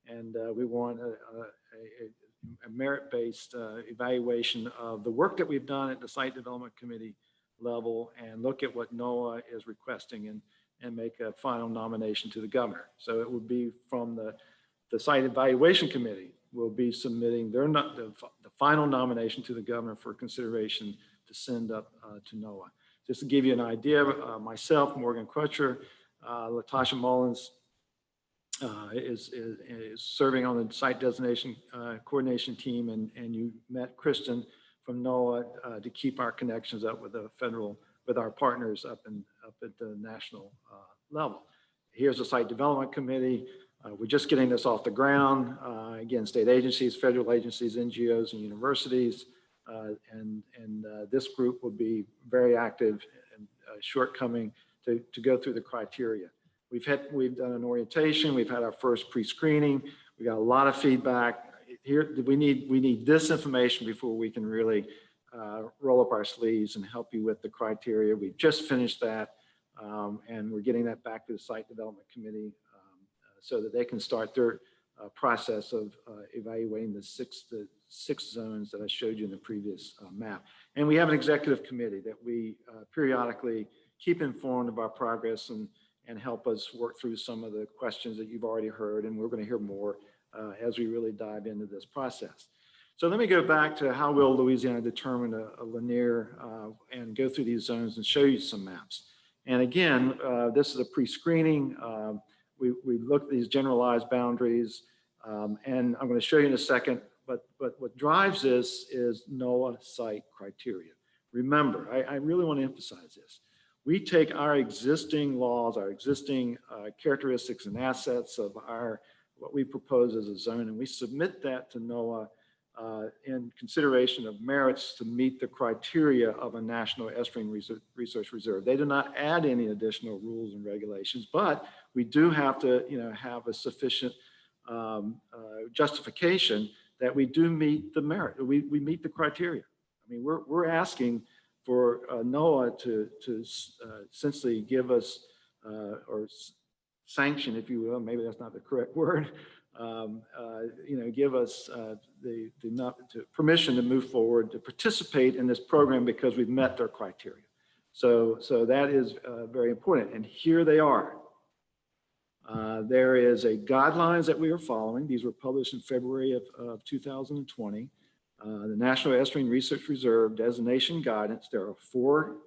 and we want a merit-based evaluation of the work that we've done at the site development committee level and look at what NOAA is requesting and make a final nomination to the governor. So it would be from the site evaluation committee will be submitting the final nomination to the governor for consideration to send up to NOAA. Just to give you an idea, myself, Morgan Crutcher, Latasha Mullins is serving on the site designation coordination team, and you met Kristen from NOAA to keep our connections up with our partners up at the national level. Here's the site development committee. We're just getting this off the ground. Again, state agencies, federal agencies, NGOs, and universities. This group will be very active and shortcoming to go through the criteria. We've done an orientation. We've had our first pre-screening. We got a lot of feedback. Here, we need this information before we can really roll up our sleeves and help you with the criteria. We've just finished that, and we're getting that back to the site development committee so that they can start their process of evaluating the six zones that I showed you in the previous map. And we have an executive committee that we periodically keep informed of our progress and help us work through some of the questions that you've already heard, and we're going to hear more as we really dive into this process. So let me go back to how will Louisiana determine a LaNERR and go through these zones and show you some maps. And again, this is a pre-screening. We look at these generalized boundaries, and I'm going to show you in a second, but what drives this is NOAA site criteria. Remember, I really want to emphasize this. We take our existing laws, our existing characteristics and assets of what we propose as a zone, and we submit that to NOAA in consideration of merits to meet the criteria of a National Estuarine Research Reserve. They do not add any additional rules and regulations, but we do have to, have a sufficient justification that we do meet the merit. We meet the criteria. I mean, we're asking for NOAA to essentially give us or sanction, if you will, maybe that's not the correct word, give us the permission to move forward, to participate in this program because we've met their criteria. So that is very important. And here they are. There is a guidelines that we are following. These were published in February of 2020. The National Estuarine Research Reserve Designation Guidance. There are four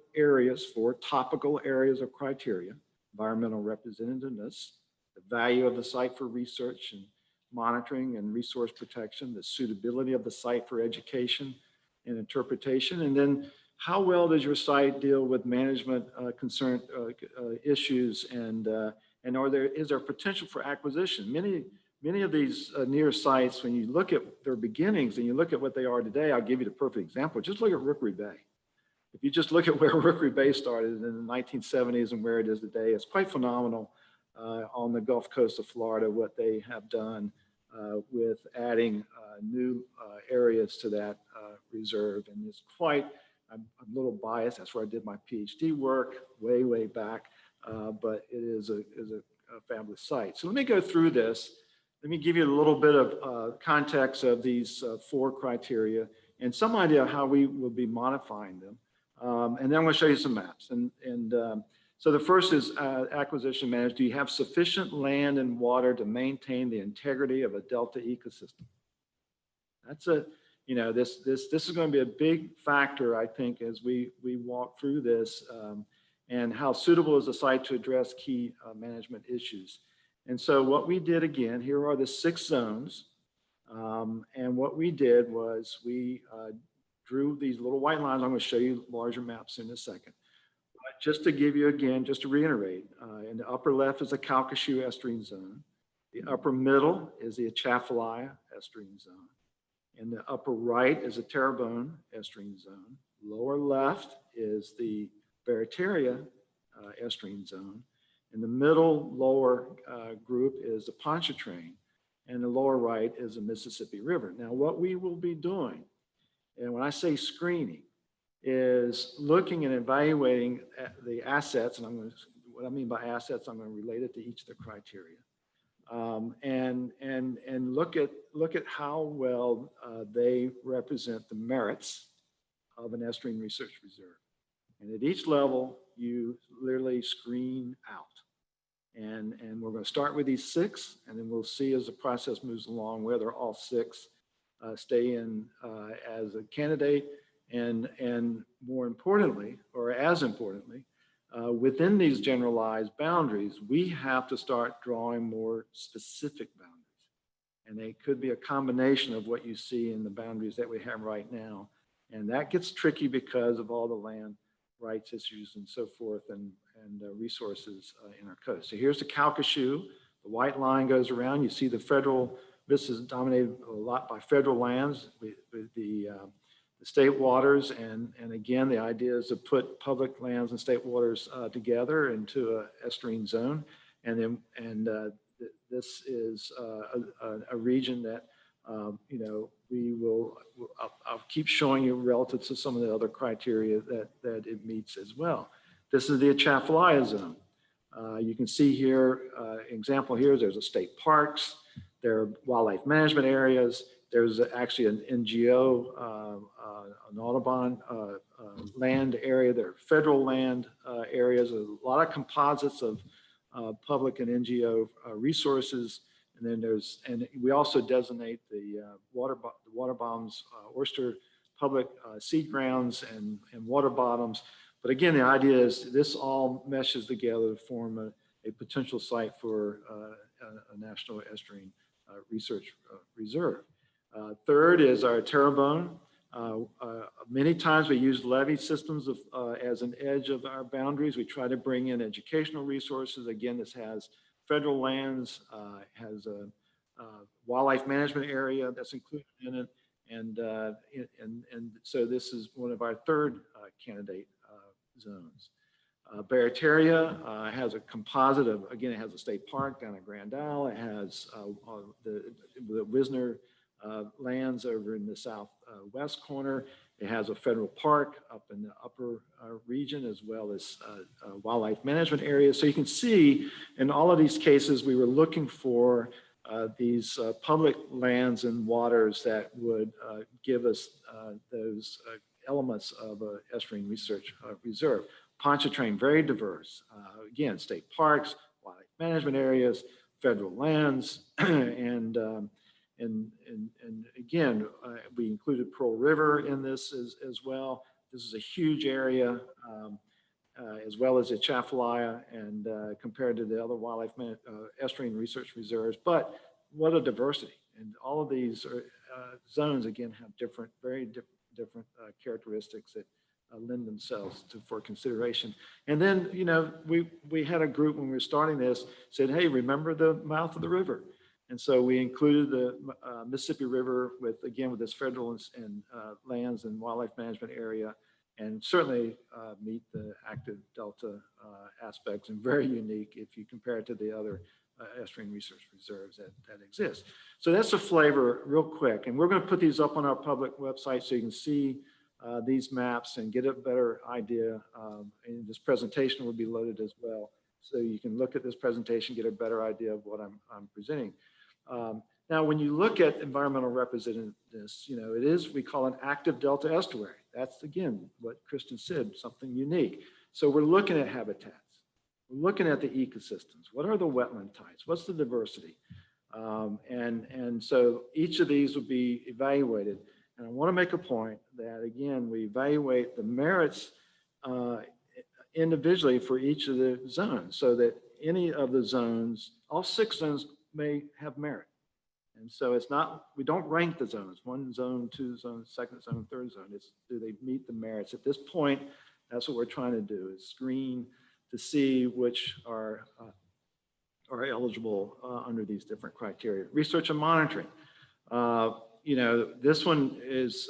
topical areas of criteria: environmental representativeness, the value of the site for research and monitoring and resource protection, the suitability of the site for education and interpretation, and then how well does your site deal with management concern issues, and is there potential for acquisition? Many of these near sites, when you look at their beginnings and you look at what they are today, I'll give you the perfect example. Just look at Rookery Bay. If you just look at where Rookery Bay started in the 1970s and where it is today, it's quite phenomenal on the Gulf Coast of Florida, what they have done with adding new areas to that reserve. And it's quite, I'm a little biased, that's where I did my PhD work way back, but it is a fabulous site. So let me go through this. Let me give you a little bit of context of these four criteria and some idea of how we will be modifying them. And then I'm going to show you some maps. So the first is acquisition management. Do you have sufficient land and water to maintain the integrity of a delta ecosystem? That's this is going to be a big factor, I think, as we walk through this, and how suitable is the site to address key management issues. And so what we did, again, here are the 6 zones. And what we did was we drew these little white lines. I'm going to show you larger maps in a second. But just to give you, again, just to reiterate, in the upper left is the Calcasieu estuarine zone. The upper middle is the Atchafalaya estuarine zone. In the upper right is the Terrebonne estuarine zone. Lower left is the Barataria estuarine zone. In the middle lower group is the Pontchartrain, and the lower right is the Mississippi River. Now, what we will be doing, and when I say screening, is looking and evaluating the assets, and what I mean by assets, I'm going to relate it to each of the criteria, and look at how well they represent the merits of an estuarine research reserve. And at each level, you literally screen out. And we're going to start with these 6, and then we'll see as the process moves along whether all 6 stay in as a candidate, and more importantly, or as importantly, within these generalized boundaries, we have to start drawing more specific boundaries. And they could be a combination of what you see in the boundaries that we have right now. And that gets tricky because of all the land rights issues and so forth, and resources in our coast. So here's the Calcasieu. The white line goes around. You see the federal, this is dominated a lot by federal lands, with the state waters, and again, the idea is to put public lands and state waters together into a estuarine zone. And then, this is a region that I'll keep showing you relative to some of the other criteria that it meets as well. This is the Atchafalaya zone. You can see here, example here, there's a state parks, there are wildlife management areas, there's actually an NGO, an Audubon land area, there are federal land areas, a lot of composites of public and NGO resources. And then we also designate the water bombs, oyster public seed grounds and water bottoms. But again, the idea is this all meshes together to form a potential site for a National Estuarine Research Reserve. Third is our Terrebonne. Many times we use levee systems as an edge of our boundaries. We try to bring in educational resources. Again, this has federal lands, has a wildlife management area that's included in it, And so this is one of our third candidate zones. Barataria has a composite of, again, it has a state park down at Grand Isle. It has the Wisner lands over in the southwest corner. It has a federal park up in the upper region, as well as wildlife management areas. So you can see in all of these cases, we were looking for these public lands and waters that would give us those elements of an estuarine research reserve. Pontchartrain, very diverse. Again, state parks, wildlife management areas, federal lands, and again, we included Pearl River in this as well. This is a huge area, as well as Atchafalaya, and compared to the other wildlife estuarine research reserves. But what a diversity! And all of these zones, again, have different, very different characteristics that lend themselves for consideration. And then, you know, we had a group when we were starting this said, hey, remember the mouth of the river. And so we included the Mississippi River with this federal and lands and wildlife management area, and certainly meet the active delta aspects, and very unique if you compare it to the other estuarine research reserves that exist. So that's a flavor real quick. And we're going to put these up on our public website so you can see these maps and get a better idea. And this presentation will be loaded as well. So you can look at this presentation, get a better idea of what I'm presenting. Now, when you look at environmental representativeness, you know, it is, we call an active delta estuary. That's, again, what Kristen said, something unique. So we're looking at habitats. We're looking at the ecosystems. What are the wetland types? What's the diversity? And so each of these will be evaluated. And I want to make a point that, again, we evaluate the merits individually for each of the zones, so that any of the zones, all 6 zones may have merit. And so it's not, we don't rank the zones, 1 zone, 2 zones, 2nd zone, 3rd zone. It's, do they meet the merits? At this point, that's what we're trying to do, is screen to see which are eligible under these different criteria. Research and monitoring. You know, this one is,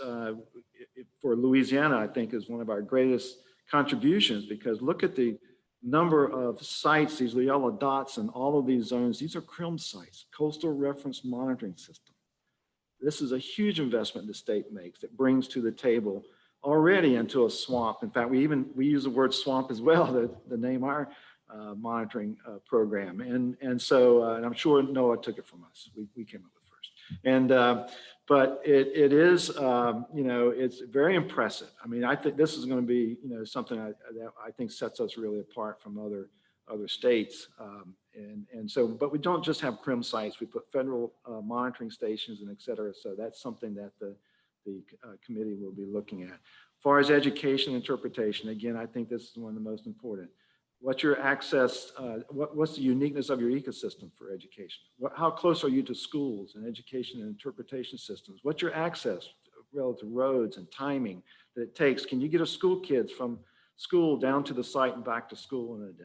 for Louisiana, I think, is one of our greatest contributions, because look at the number of sites, these yellow dots in all of these zones. These are CRIM sites, Coastal Reference Monitoring System. This is a huge investment the state makes that brings to the table already into a swamp. In fact, we use the word swamp as well to name our monitoring program. And so I'm sure NOAA took it from us. We came up with it first. And but it is, you know, it's very impressive. I mean, I think this is going to be, you know, something that I think sets us really apart from other states. And so, but we don't just have CRIM sites. We put federal monitoring stations and et cetera. So that's something that the committee will be looking at. As far as education interpretation, again, I think this is one of the most important. What's your access, what's the uniqueness of your ecosystem for education? How close are you to schools and education and interpretation systems? What's your access relative to roads and timing that it takes? Can you get a school kids from school down to the site and back to school in a day?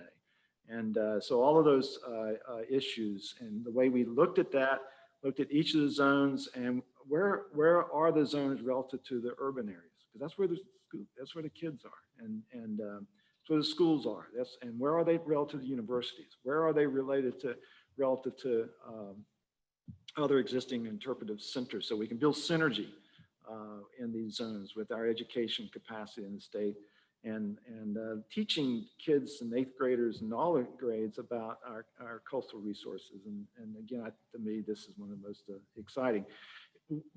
And so all of those issues, and the way we looked at that, looked at each of the zones, and where are the zones relative to the urban areas? Because that's where the kids are, and so the schools are. And where are they relative to universities? Where are they relative to other existing interpretive centers? So we can build synergy in these zones with our education capacity in the state, and teaching kids and 8th graders and all the grades about our coastal resources. And again, to me, this is one of the most exciting.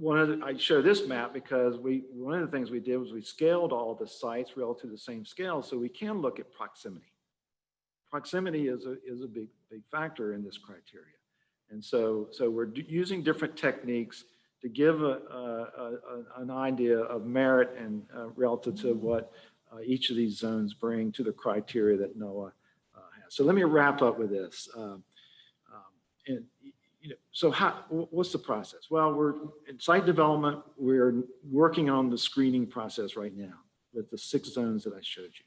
I show this map because one of the things we did was we scaled all the sites relative to the same scale, so we can look at proximity. Proximity is a big factor in this criteria, and so we're using different techniques to give an idea of merit and relative to what each of these zones bring to the criteria that NOAA has. So let me wrap up with this. So what's the process? Well, we're in site development. We're working on the screening process right now with the 6 zones that I showed you.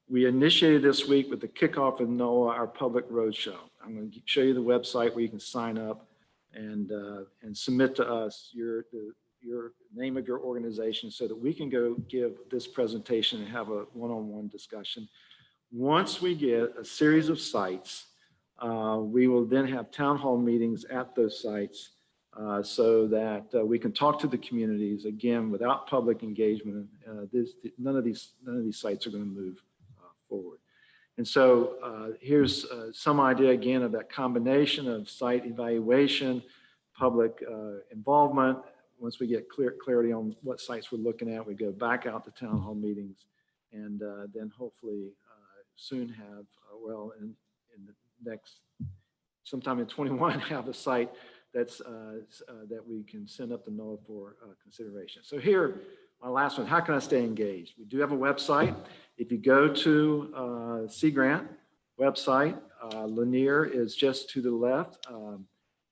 We initiated this week with the kickoff of NOAA, our public roadshow. I'm going to show you the website where you can sign up and submit to us your your name of your organization so that we can go give this presentation and have a one-on-one discussion. Once we get a series of sites, we will then have town hall meetings at those sites so that we can talk to the communities again without public engagement. None of these sites are going to move forward. And so here's some idea again of that combination of site evaluation, public involvement. Once we get clarity on what sites we're looking at, we go back out to town hall meetings, and then hopefully soon have, well, in the next, sometime in 21, have a site that's that we can send up to NOAA for consideration. So here, my last one, how can I stay engaged? We do have a website. If you go to Sea Grant website, LaNERR is just to the left.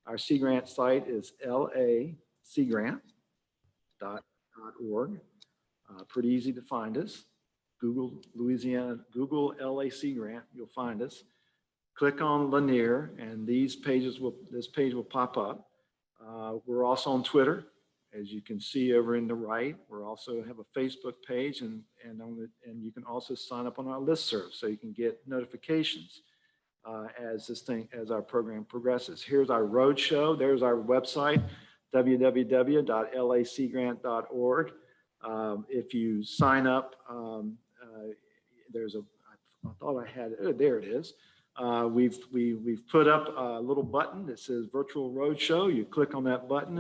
Our Sea Grant site is laseagrant.org. Pretty easy to find us. Google Louisiana, Google LA Sea Grant, you'll find us. Click on LaNERR, and this page will pop up. We're also on Twitter, as you can see over in the right. We also have a Facebook page, and you can also sign up on our listserv so you can get notifications as our program progresses. Here's our roadshow. There's our website, www.laseagrant.org. If you sign up, I thought I had it. Oh, there it is. We've put up a little button that says Virtual Roadshow. You click on that button,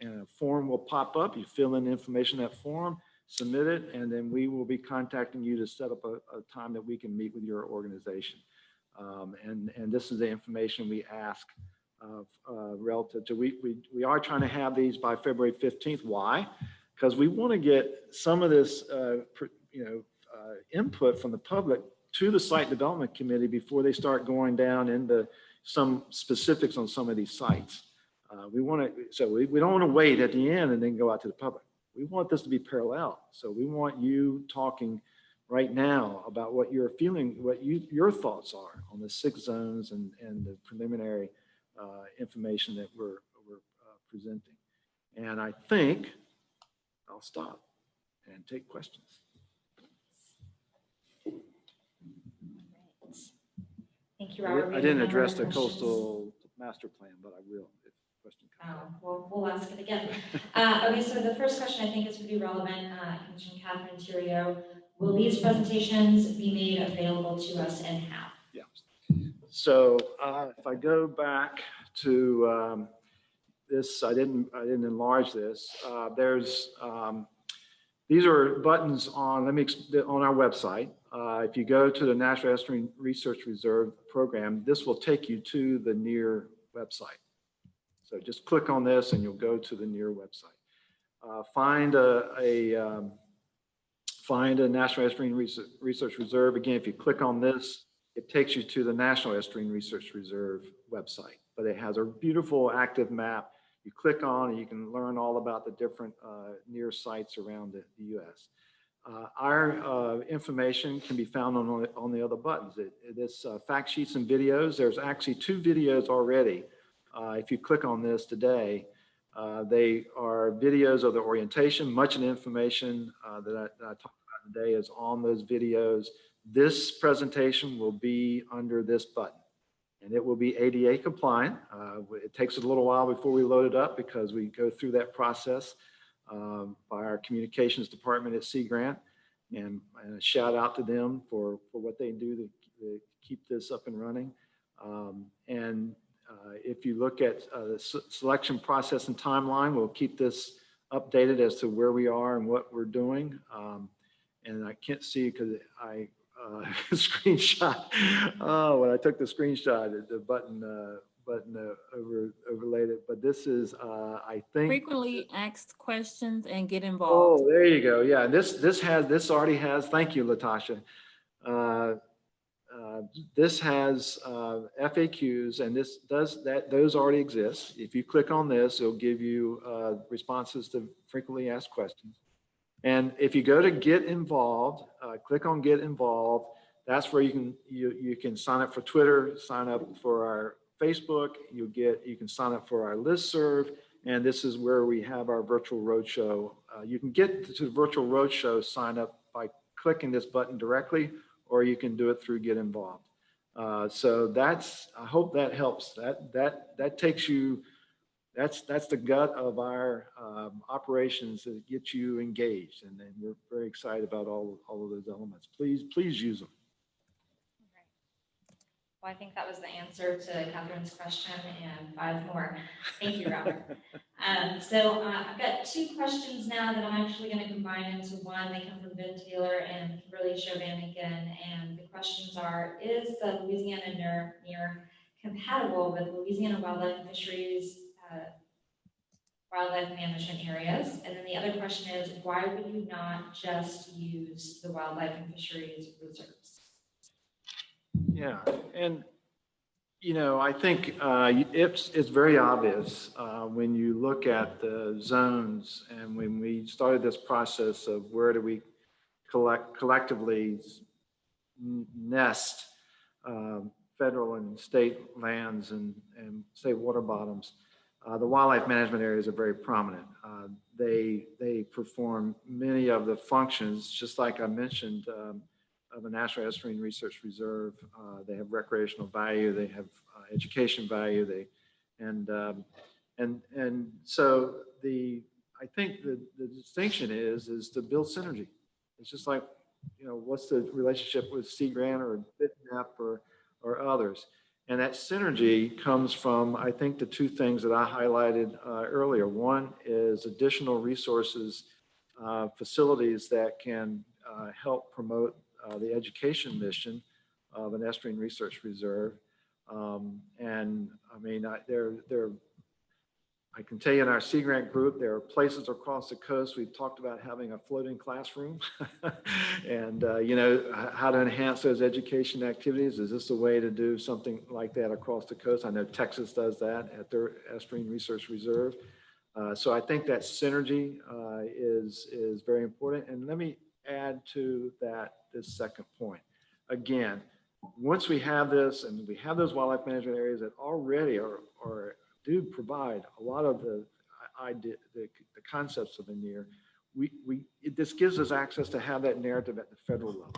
and a form will pop up. You fill in the information in that form, submit it, and then we will be contacting you to set up a time that we can meet with your organization. And this is the information we ask relative to. We are trying to have these by February 15th. Why? Because we want to get some of this input from the public to the Site Development Committee before they start going down into some specifics on some of these sites. We don't want to wait at the end and then go out to the public. We want this to be parallel. So we want you talking right now about what you're feeling, what your thoughts are on the 6 zones and the preliminary information that we're presenting. And I think I'll stop and take questions. Thank you, Robert. I didn't address the coastal master plan, but I will if the question comes up. We'll ask it again. Okay, so the first question I think is pretty relevant. It comes from Catherine Theriot. Will these presentations be made available to us, and how? Yeah. So if I go back to this, I didn't enlarge this. These are buttons on our website. If you go to the National Estuarine Research Reserve program, this will take you to the NERR website. So just click on this and you'll go to the NERR website. Find a National Estuarine Research Reserve. Again, if you click on this, it takes you to the National Estuarine Research Reserve website. But it has a beautiful active map. You click on and you can learn all about the different NERR sites around the U.S. Our information can be found on the other buttons. This fact sheets and videos, there's actually 2 videos already. If you click on this today, they are videos of the orientation. Much of the information that I talked about today is on those videos. This presentation will be under this button, and it will be ADA compliant. It takes a little while before we load it up because we go through that process by our communications department at Sea Grant, and a shout out to them for what they do to keep this up and running. If you look at the selection process and timeline, we'll keep this updated as to where we are and what we're doing. And I can't see because I screenshot. Oh, when I took the screenshot, the button overlaid it. But this is, I think, frequently asked questions and get involved. Oh, there you go. Yeah, this already has. Thank you, Latasha. This has FAQs, and those already exist. If you click on this, it'll give you responses to frequently asked questions. And if you go to Get Involved, click on Get Involved. That's where you can sign up for Twitter, sign up for our Facebook. You can sign up for our listserv, And this is where we have our virtual roadshow. You can get to the virtual roadshow sign up by clicking this button directly, or you can do it through Get Involved. So I hope that helps. That takes you, that's the gut of our operations that get you engaged. And then we're very excited about all of those elements. Please use them. Well, I think that was the answer to Catherine's question and 5 more. Thank you, Robert. So I've got 2 questions now that I'm actually going to combine into one. They come from Ben Taylor and Kimberly Chauvanigan. And the questions are, is the Louisiana NERR compatible with Louisiana wildlife and fisheries wildlife management areas? And then the other question is, why would you not just use the wildlife and fisheries reserves? Yeah, and I think it's very obvious when you look at the zones, and when we started this process of where do we collectively nest federal and state lands and state water bottoms, the wildlife management areas are very prominent. They perform many of the functions, just like I mentioned, of the National Estuarine Research Reserve. They have recreational value, they have education value, and so I think the distinction is to build synergy. It's just like, what's the relationship with Sea Grant or BitNep or others? And that synergy comes from, I think, the 2 things that I highlighted earlier. One is additional resources, facilities that can help promote the education mission of an Estuarine Research Reserve. And I mean, I can tell you in our Sea Grant group, there are places across the coast. We've talked about having a floating classroom and, how to enhance those education activities. Is this a way to do something like that across the coast? I know Texas does that at their Estuarine Research Reserve. So I think that synergy is very important. And let me add to that this second point. Again, once we have this and we have those wildlife management areas that already do provide a lot of the concepts of the NERR, this gives us access to have that narrative at the federal level.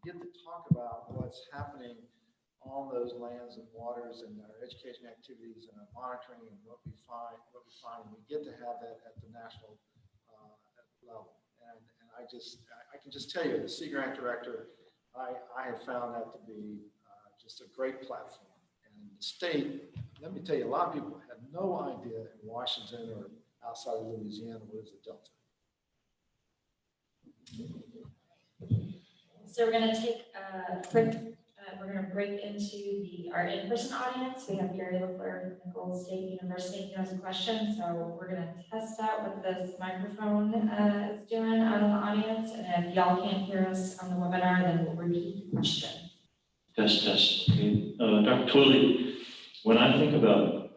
We get to talk about what's happening on those lands and waters and our education activities and our monitoring and what we find. We get to have that at the national level. And I can just tell you, as Sea Grant Director, I have found that to be just a great platform. And the state, let me tell you, a lot of people have no idea in Washington or outside of Louisiana what is a delta. So we're going to take a quick, we're going to break into our in-person audience. We have Gary Leclerc from Gold State University who has a question. So we're going to test out what this microphone is doing out in the audience. And if y'all can't hear us on the webinar, then we'll repeat the question. Test. Okay. Dr. Twilley, when I think about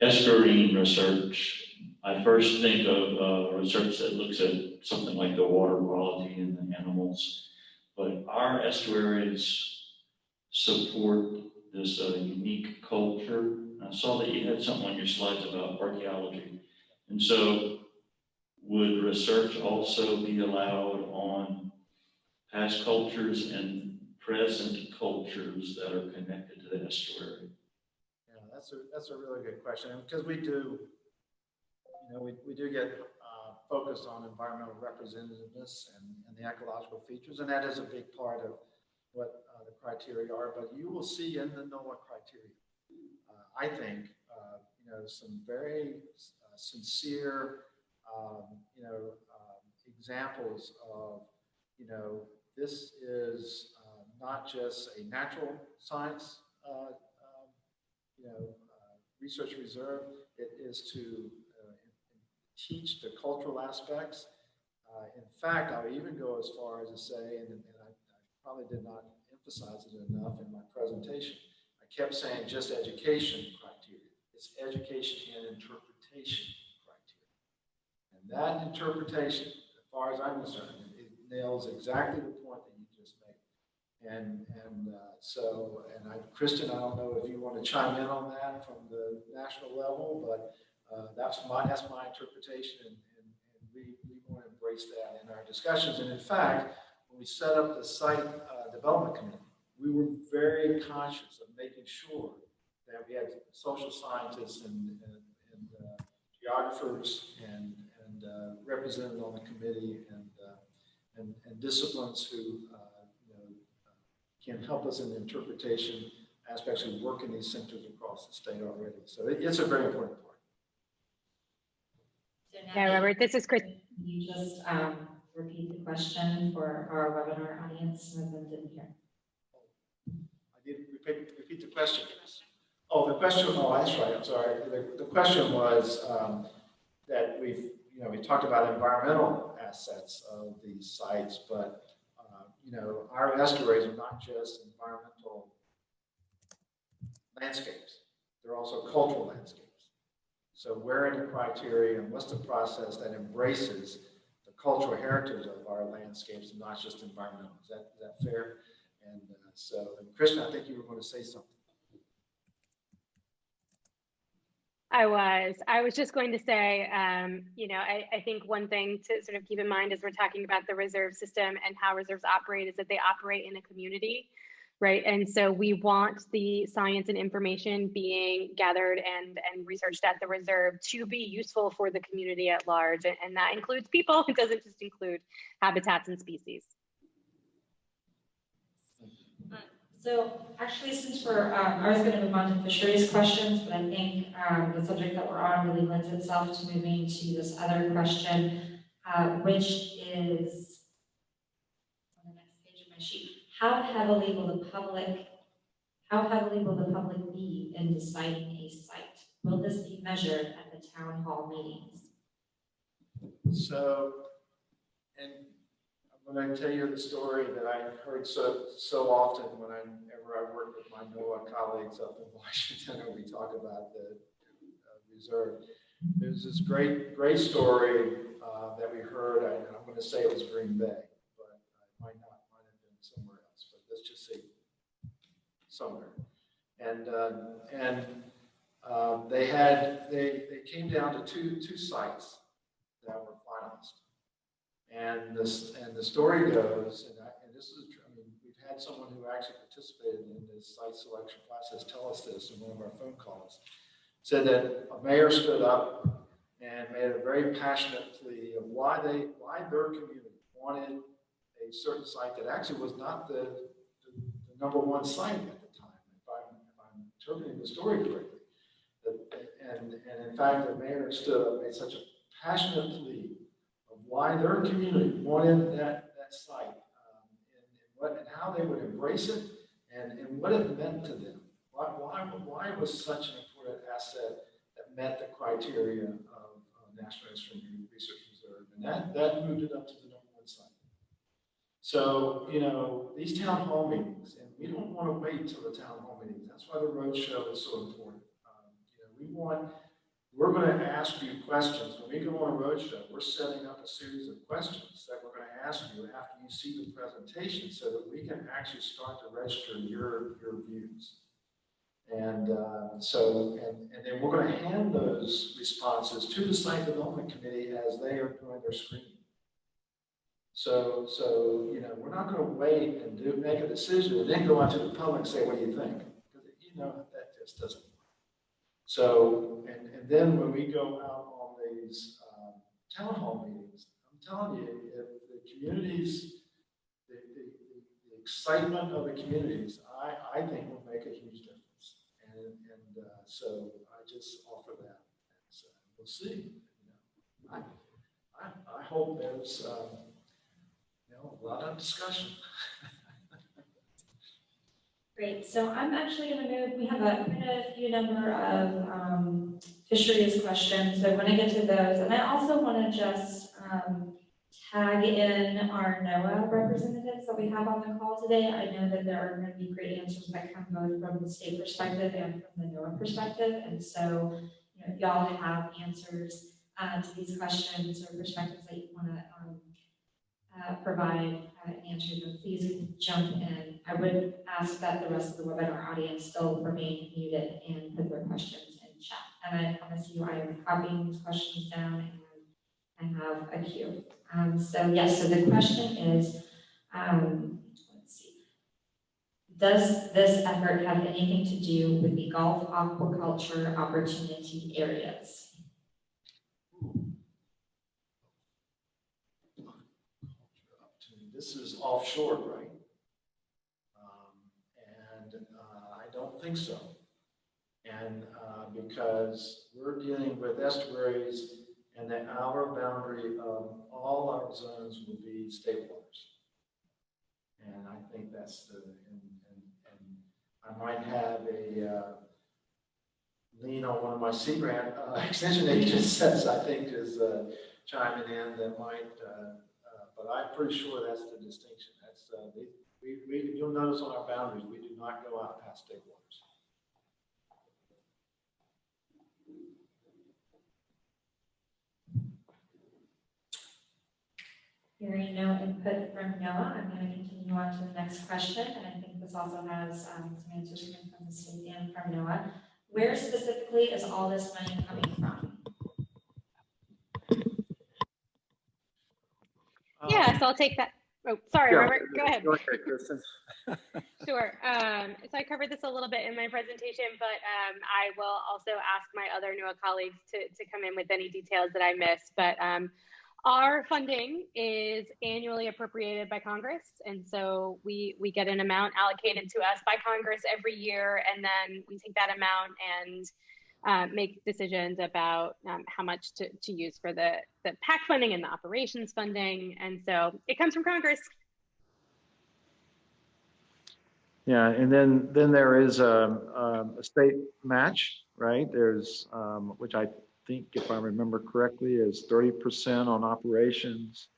estuarine research, I first think of research that looks at something like the water quality in the animals. But our estuaries support this unique culture. I saw that you had something on your slides about archaeology. And so would research also be allowed on past cultures and present cultures that are connected to the estuary? Yeah, that's a really good question, because we do, we do get focused on environmental representativeness and the ecological features, and that is a big part of what the criteria are. But you will see in the NOAA criteria, I think, some very sincere, examples of, this is not just a natural science, research reserve. It is to teach the cultural aspects. In fact, I would even go as far as to say, and I probably did not emphasize it enough in my presentation, I kept saying just education criteria. It's education and interpretation criteria. And that interpretation, as far as I'm concerned, it nails exactly the point that you just made. And Kristen, I don't know if you want to chime in on that from the national level, but That's my interpretation, and we want to embrace that in our discussions. And in fact, when we set up the site development committee, we were very conscious of making sure that we had social scientists and geographers and represented on the committee and disciplines who can help us in the interpretation aspects who work in these centers across the state already. So it's a very important part. So now Yeah, Robert, this is Chris. Can you just repeat the question for our webinar audience? Some of them didn't hear. I did repeat the question. Oh, the question, oh, that's right, I'm sorry. The question was that we talked about environmental assets of these sites, but our estuaries are not just environmental landscapes, they're also cultural landscapes. So where are the criteria and what's the process that embraces the cultural heritage of our landscapes and not just environmental? Is that fair? And and Krishna, I think you were going to say something. I was just going to say, I think one thing to sort of keep in mind as we're talking about the reserve system and how reserves operate is that they operate in a community, right? And so we want the science and information being gathered and researched at the reserve to be useful for the community at large. And that includes people. It doesn't just include habitats and species. So actually, since I was going to move on to fisheries questions, but I think the subject that we're on really lends itself to moving to this other question, which is on the next page of my sheet. How heavily will the public be in deciding a site? Will this be measured at the town hall meetings? So, and I'm going to tell you the story that I heard so often whenever I work with my NOAA colleagues up in Washington and we talk about the reserve. There's this great story that we heard, and I'm going to say it was Green Bay, but it might have been somewhere else, but let's just say somewhere. And they came down to two sites that were finalists. And the story goes, and this is, I mean, we've had someone who actually participated in this site selection process tell us this in one of our phone calls, said that a mayor stood up and made a very passionate plea of why their community wanted a certain site that actually was not the number one site at the time, if I'm interpreting the story correctly. And in fact, the mayor stood up and made such a passionate plea of why their community wanted that site and how they would embrace it and what it meant to them. Why it was such an important asset that met the criteria of National Estuarine Research Reserve, and that moved it up to the number one site. So these town hall meetings, and we don't want to wait until the town hall meetings. That's why the roadshow is so important. We're going to ask you questions. When we go on a roadshow, we're setting up a series of questions that we're going to ask you after you see the presentation so that we can actually start to register your views. And then we're going to hand those responses to the site development committee as they are doing their screening. So we're not going to wait and make a decision and then go out to the public and say, what do you think? Because that just doesn't work. So, and then when we go out on these town hall meetings, I'm telling you, if the communities, the excitement of the communities, I think will make a huge difference. And so I just offer that. And so we'll see. I hope there's a lot of discussion. Great. So I'm actually going to move. We have a few number of fisheries questions. So when I get to those, and I also want to just tag in our NOAA representatives that we have on the call today. I know that there are going to be great answers that come both from the state perspective and from the NOAA perspective. And so, if y'all have answers to these questions or perspectives that you want to provide answers, then please jump in. I would ask that the rest of the webinar audience still remain muted and put their questions in chat and I promise you I am copying these questions down and I have a queue. So yes, so the question is, let's see. Does this effort have anything to do with the Gulf aquaculture opportunity areas? This is offshore, right? I don't think so. And because we're dealing with estuaries and the outer boundary of all our zones will be state waters. And I think that's the, and I might have a lean on one of my Sea Grant extension agents as I think is chiming in that might, but I'm pretty sure that's the distinction. That's you'll notice on our boundaries, we do not go out past state waters. Hearing no input from Noah, I'm going to continue on to the next question, and I think this also has some answers coming from the state and from Noah. Where specifically is all this money coming from? Yeah, so I'll take that. Oh, sorry, Yeah, Robert, go ahead. Go ahead, Kristen. Sure. So I covered this a little bit in my presentation, but I will also ask my other NOAA colleagues to come in with any details that I missed. But our funding is annually appropriated by Congress. And so we get an amount allocated to us by Congress every year. And then we take that amount and make decisions about how much to use for the PAC funding and the operations funding. And so it comes from Congress. Yeah, and then there is a state match, right? There's, which I think, if I remember correctly, is 30% on operations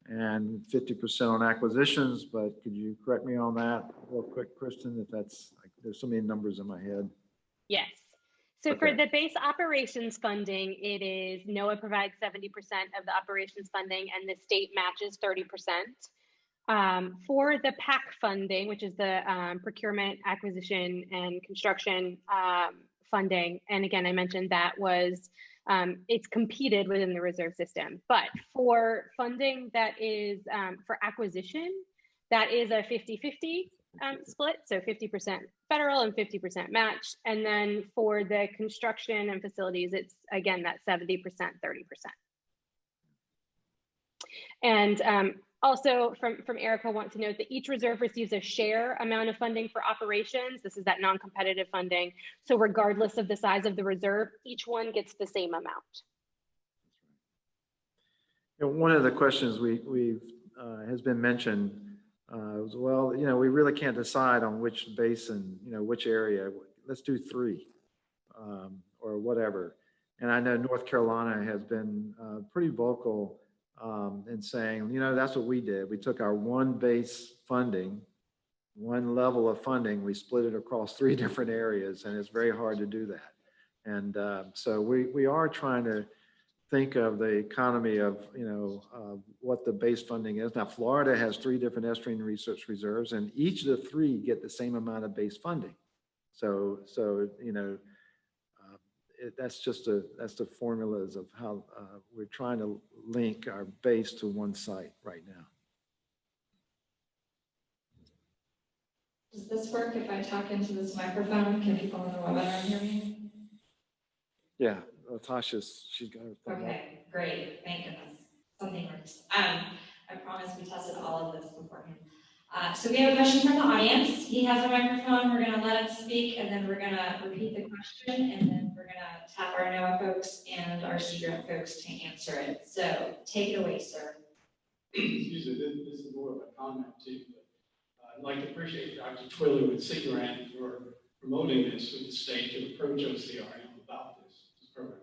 and 50% on acquisitions. But could you correct me on that real quick, Kristen, if that's, like, there's so many numbers in my head. Yes. So Okay. for the base operations funding, it is NOAA provides 70% of the operations funding and the state matches 30%. For the PAC funding, which is the procurement, acquisition, and construction funding, and again, I mentioned that was, it's competed within the reserve system. But for funding that is for acquisition, that is a 50-50 split, so 50% federal and 50% match. And then for the construction and facilities, it's again that 70%, 30%. And also from Erica, want to note that each reserve receives a share amount of funding for operations. This is that non-competitive funding. So regardless of the size of the reserve, each one gets the same amount. You know, one of the questions we've has been mentioned was, well, you know, we really can't decide on which basin, you know, which area. Let's do 3 or whatever. And I know North Carolina has been pretty vocal in saying, you know, that's what we did. We took our one base funding, one level of funding, we split it across 3 different areas, and it's very hard to do that. And so we are trying to think of the economy of, you know, what the base funding is. Now, Florida has 3 different estuarine research reserves, and each of the 3 get the same amount of base funding. So you know, that's the formulas of how we're trying to link our base to one site right now. Does this work if I talk into this microphone? Can people in the webinar hear me? Yeah, she's got her thing. Okay, great, thank goodness. Something works. I promise we tested all of this beforehand. So we have a question from the audience. He has a microphone. We're going to let him speak, and then we're going to repeat the question, and then we're going to tap our NOAA folks and our Sea Grant folks to answer it. So take it away, sir. Excuse me, this is more of a comment too, but I'd like to appreciate Dr. Twilley with Sea Grant for promoting this with the state to approach OCRM about this program.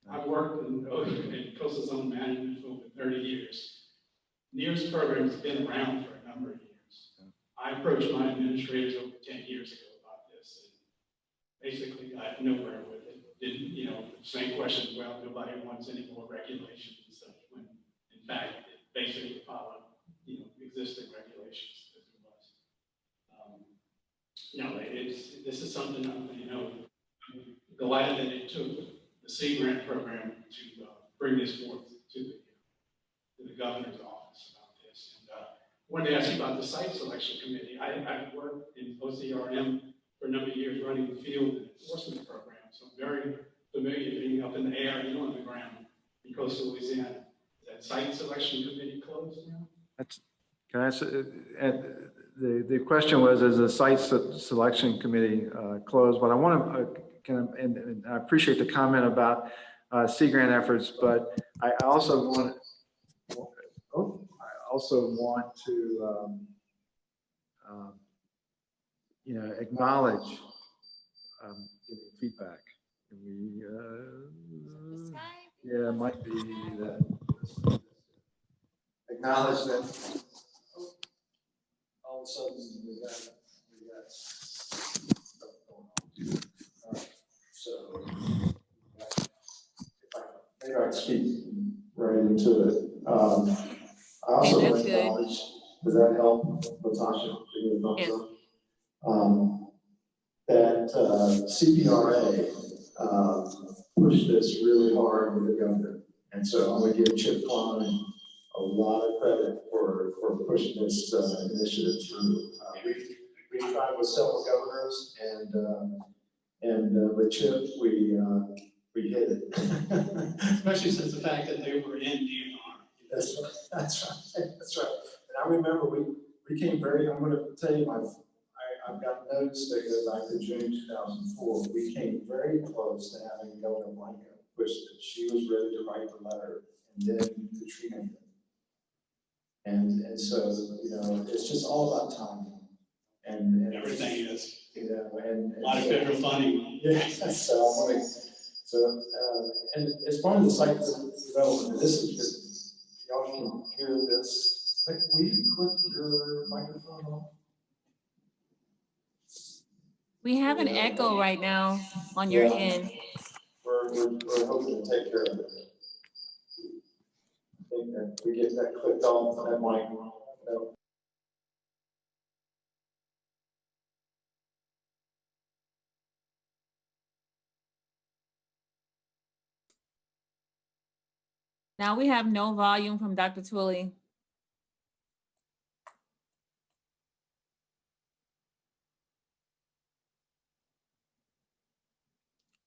I've worked in coastal zone management for over 30 years. NERR's program has been around for a number of years. I approached my administrators over 10 years ago about this and basically got nowhere with it. Didn't, you know, same question, well, nobody wants any more regulations and such, when in fact, it basically followed, you know, existing regulations as it was. No, this is something, you know, glad that it took the Sea Grant program to bring this forth to the governor's office about this. And I wanted to ask you about the site selection committee. I've worked in OCRM for a number of years running the field and enforcement program, so I'm very familiar being up in the air and on the ground in coastal Louisiana. Is that site selection committee closed now? Can I say, the question was, is the site selection committee closed? But I want to, and I appreciate the comment about Sea Grant efforts, but I also want to, acknowledge feedback. Can we, yeah, it might be that. Acknowledge that. All of a sudden, we got stuff going on. All right. So, maybe I can speak right into it. I also want to acknowledge, does that help, Latasha? Yes. That CPRA pushed this really hard with the governor. And so I'm going to give Chip Klein a lot of credit for pushing this initiative through. We tried with several governors, and with Chip, we hit it. Especially since the fact that they were in DNR. That's right. And I remember we came very, I'm going to tell you I've got notes that go back to June 2004. We came very close to having Governor Blanco push that she was ready to write the letter, and then Katrina hit. And so, it's just all about timing. And Everything is. And A lot of federal funding. Yeah, and as part of the site development, and this is good, y'all can hear this. Like, will you click your microphone on? We have an echo right now on your end. We're hoping to take care of it. I think that we get that clicked off that mic. No. Now we have no volume from Dr. Twilley.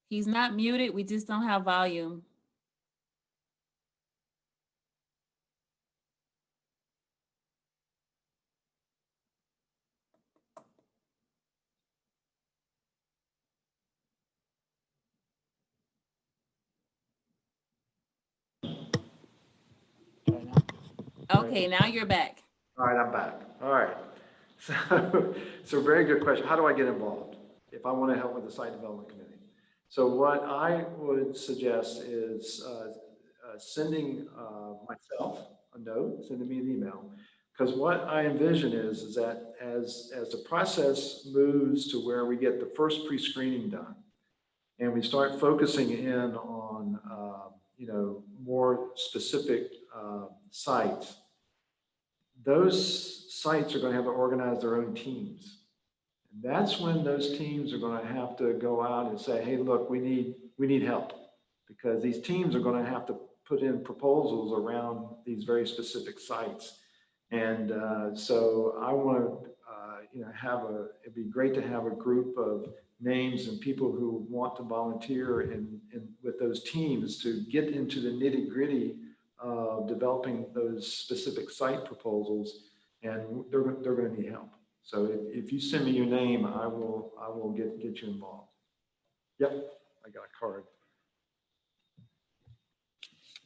He's not muted, we just don't have volume. Okay, now you're back. All right, I'm back. All right. So very good question. How do I get involved if I want to help with the site development committee? So what I would suggest is sending myself a note, sending me an email, because what I envision is that as the process moves to where we get the first pre-screening done, and we start focusing in on more specific sites, those sites are going to have to organize their own teams. And that's when those teams are going to have to go out and say, hey, look, we need help, because these teams are going to have to put in proposals around these very specific sites. And so I want to, it'd be great to have a group of names and people who want to volunteer in with those teams to get into the nitty gritty of developing those specific site proposals, and they're going to need help. So if you send me your name, I will get you involved. Yep, I got a card.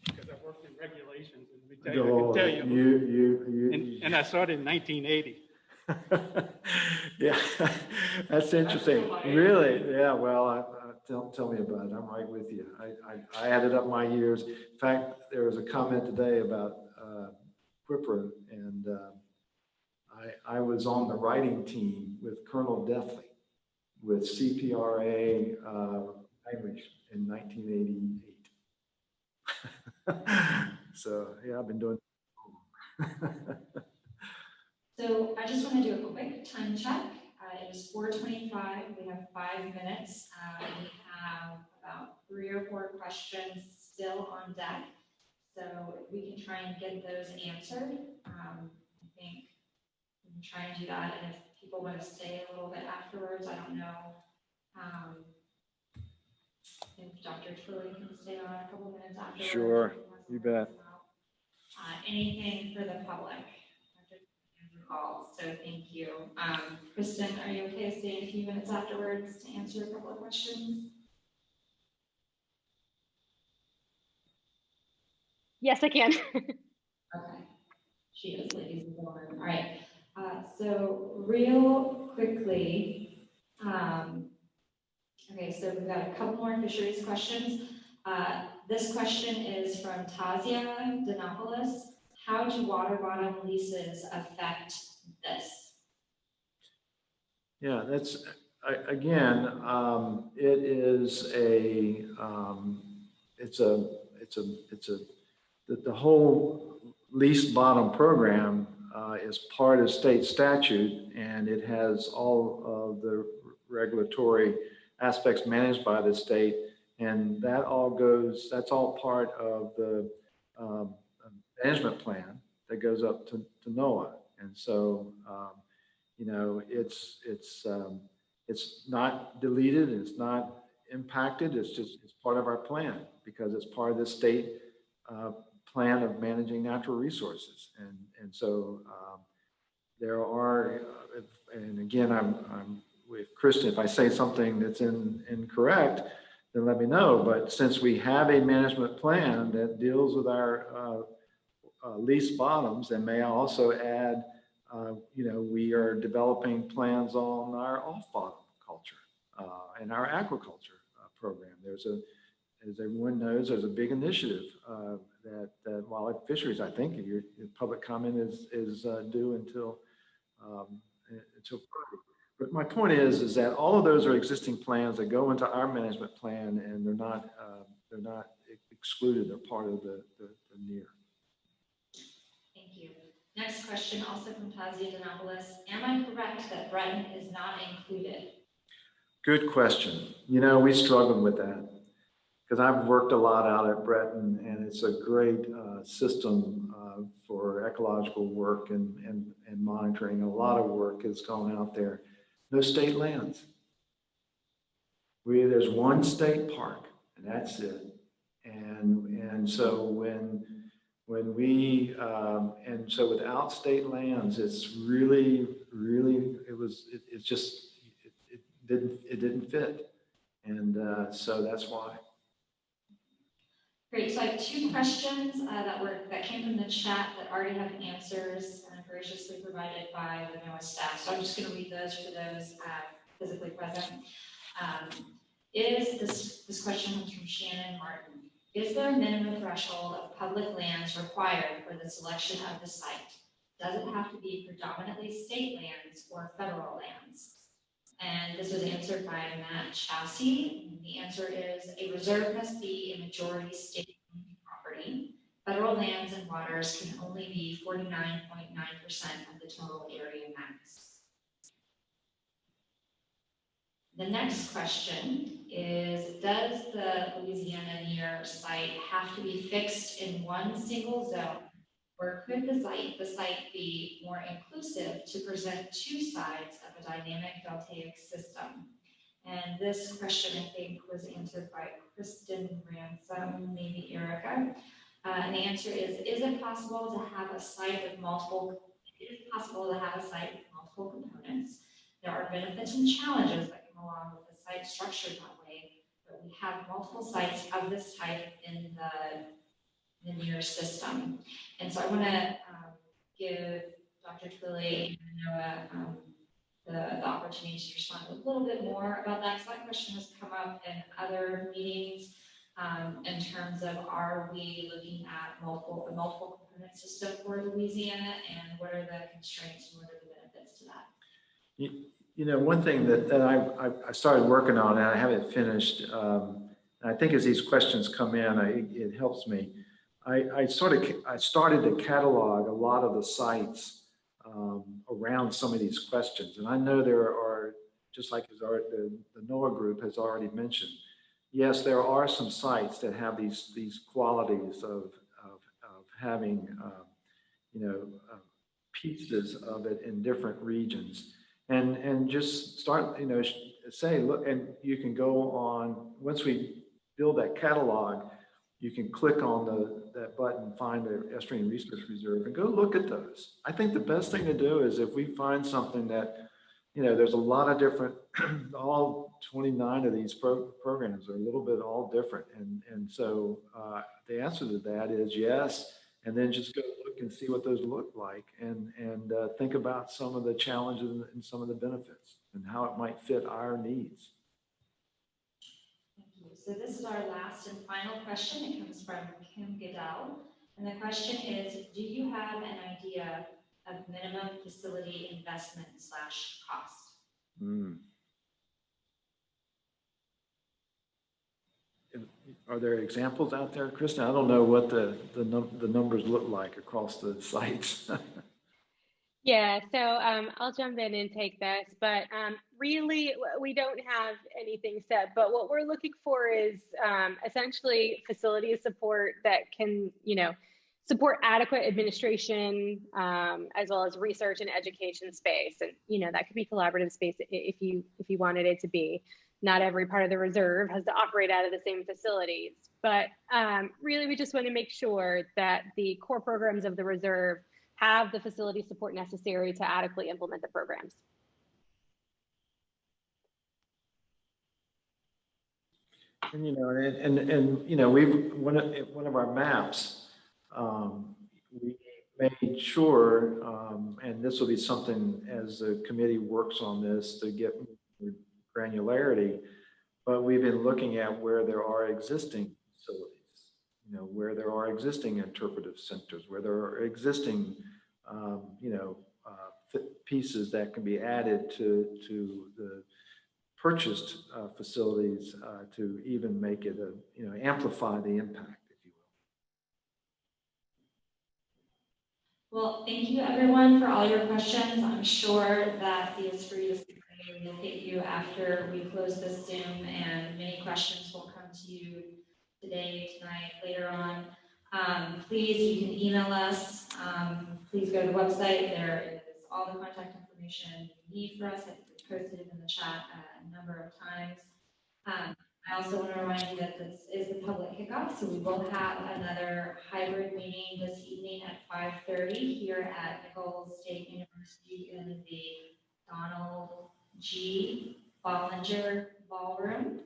Because I worked in regulations, and I can tell you. And I started in 1980. Yeah, that's interesting. Really? Yeah. Well, tell me about it. I'm right with you. I added up my years. In fact, there was a comment today about Whipper, and I was on the writing team with Colonel Deathley with CPRA language in 1988. So yeah, I've been doing. So I just want to do a quick time check. It is 4:25. We have 5 minutes. We have about 3 or 4 questions still on deck. So if we can try and get those answered, I think we can try and do that. And if people want to stay a little bit afterwards, I don't know. If Dr. Twilly can stay on a couple minutes afterwards. Sure, you bet. Anything for the public? Calls, so thank you. Kristen, are you okay staying a few minutes afterwards to answer a couple of questions? Yes, I can. Okay, she is, ladies and gentlemen. All right, so real quickly, okay, so we've got a couple more fisheries questions. This question is from Tasia Denopoulos. How do water bottom leases affect this? Yeah, that's, again, it is the whole lease bottom program is part of state statute, and it has all of the regulatory aspects managed by the state, and that's all part of the management plan that goes up to NOAA. And so, you know, it's not deleted, it's not impacted, it's part of our plan because it's part of the state plan of managing natural resources. And so there are, and again, I'm with Kristen, if I say something that's incorrect, then let me know. But since we have a management plan that deals with our lease bottoms, and may I also add, you know, we are developing plans on our off-bottom culture and our aquaculture program. As everyone knows, there's a big initiative that Wildlife Fisheries, I think your public comment is due until Friday. But my point is that all of those are existing plans that go into our management plan, and they're not excluded. They're part of the NERR. Thank you. Next question, also from Tasia Denopoulos. Am I correct that Breton is not included? Good question. You know, we struggled with that because I've worked a lot out at Breton, and it's a great system for ecological work and monitoring. A lot of work has gone out there. No state lands. There's one state park, and that's it. And so when we and so without state lands, it's really it didn't fit, and so that's why. Great. So I have 2 questions that came from the chat that already have answers and graciously provided by the NOAA staff. So I'm just going to read those for those physically present. This question comes from Shannon Martin. Is there a minimum threshold of public lands required for the selection of the site? Does it have to be predominantly state lands or federal lands? And this was answered by Matt Chassie. The answer is a reserve must be a majority state property. Federal lands and waters can only be 49.9% of the total area max. The next question is, does the Louisiana NERR site have to be fixed in one single zone, or could the site be more inclusive to present 2 sides of a dynamic deltaic system? And this question, I think, was answered by Kristen Ransom, maybe Erica. And the answer is it possible to have a site with multiple components? There are benefits and challenges that come along with the site structured that way, but we have multiple sites of this type in the NERR system. And so I want to give Dr. Twilly and Noah the opportunity to respond a little bit more about that, because that question has come up in other meetings in terms of, are we looking at a multiple component system for Louisiana, and what are the constraints and what are the benefits to that? You know, one thing that I started working on, and I haven't finished, and I think as these questions come in, it helps me. I started to catalog a lot of the sites around some of these questions, and I know there are just like the NOAA group has already mentioned, yes, there are some sites that have these qualities of having, pieces of it in different regions, and just start, say, look, and you can go on, once we build that catalog, you can click on that button, find the Estuarine Research Reserve, and go look at those. I think the best thing to do is if we find something that, there's a lot of different, all 29 of these programs are a little bit all different. And so the answer to that is yes. And then just go look and see what those look like, and think about some of the challenges and some of the benefits and how it might fit our needs. Thank you. So this is our last and final question. It comes from Kim Goodell. And the question is, do you have an idea of minimum facility investment / cost? Are there examples out there, Kristen? I don't know what the numbers look like across the sites. Yeah, so I'll jump in and take this, but really we don't have anything set, but what we're looking for is essentially facility support that can, support adequate administration as well as research and education space. And, that could be collaborative space if you wanted it to be. Not every part of the reserve has to operate out of the same facilities, but really we just want to make sure that the core programs of the reserve have the facility support necessary to adequately implement the programs. And we've one of our maps, we made sure, and this will be something as the committee works on this to get granularity, but we've been looking at where there are existing facilities, where there are existing interpretive centers, where there are existing, pieces that can be added to the purchased facilities to even make it amplify the impact, if you will. Well, thank you everyone for all your questions. I'm sure that the Estuaries will hit you after we close this Zoom, and many questions will come to you today, tonight, later on. Please, you can email us. Please go to the website. There is all the contact information you need for us. I think we posted it in the chat a number of times. I also want to remind you that this is the public kickoff, so we will have another hybrid meeting this evening at 5:30 here at Nichols State University in the Donald G. Bollinger Ballroom.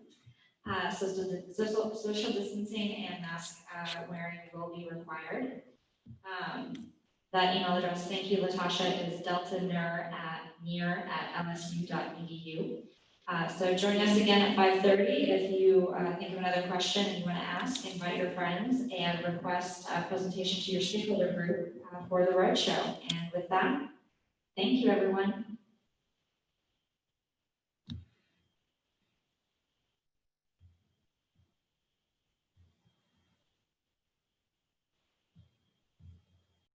So the social distancing and mask wearing will be required. That email address, thank you, Latasha, is deltaner@lsu.edu. So join us again at 5:30. If you think of another question and you want to ask, invite your friends and request a presentation to your stakeholder group for the roadshow. And with that, thank you, everyone.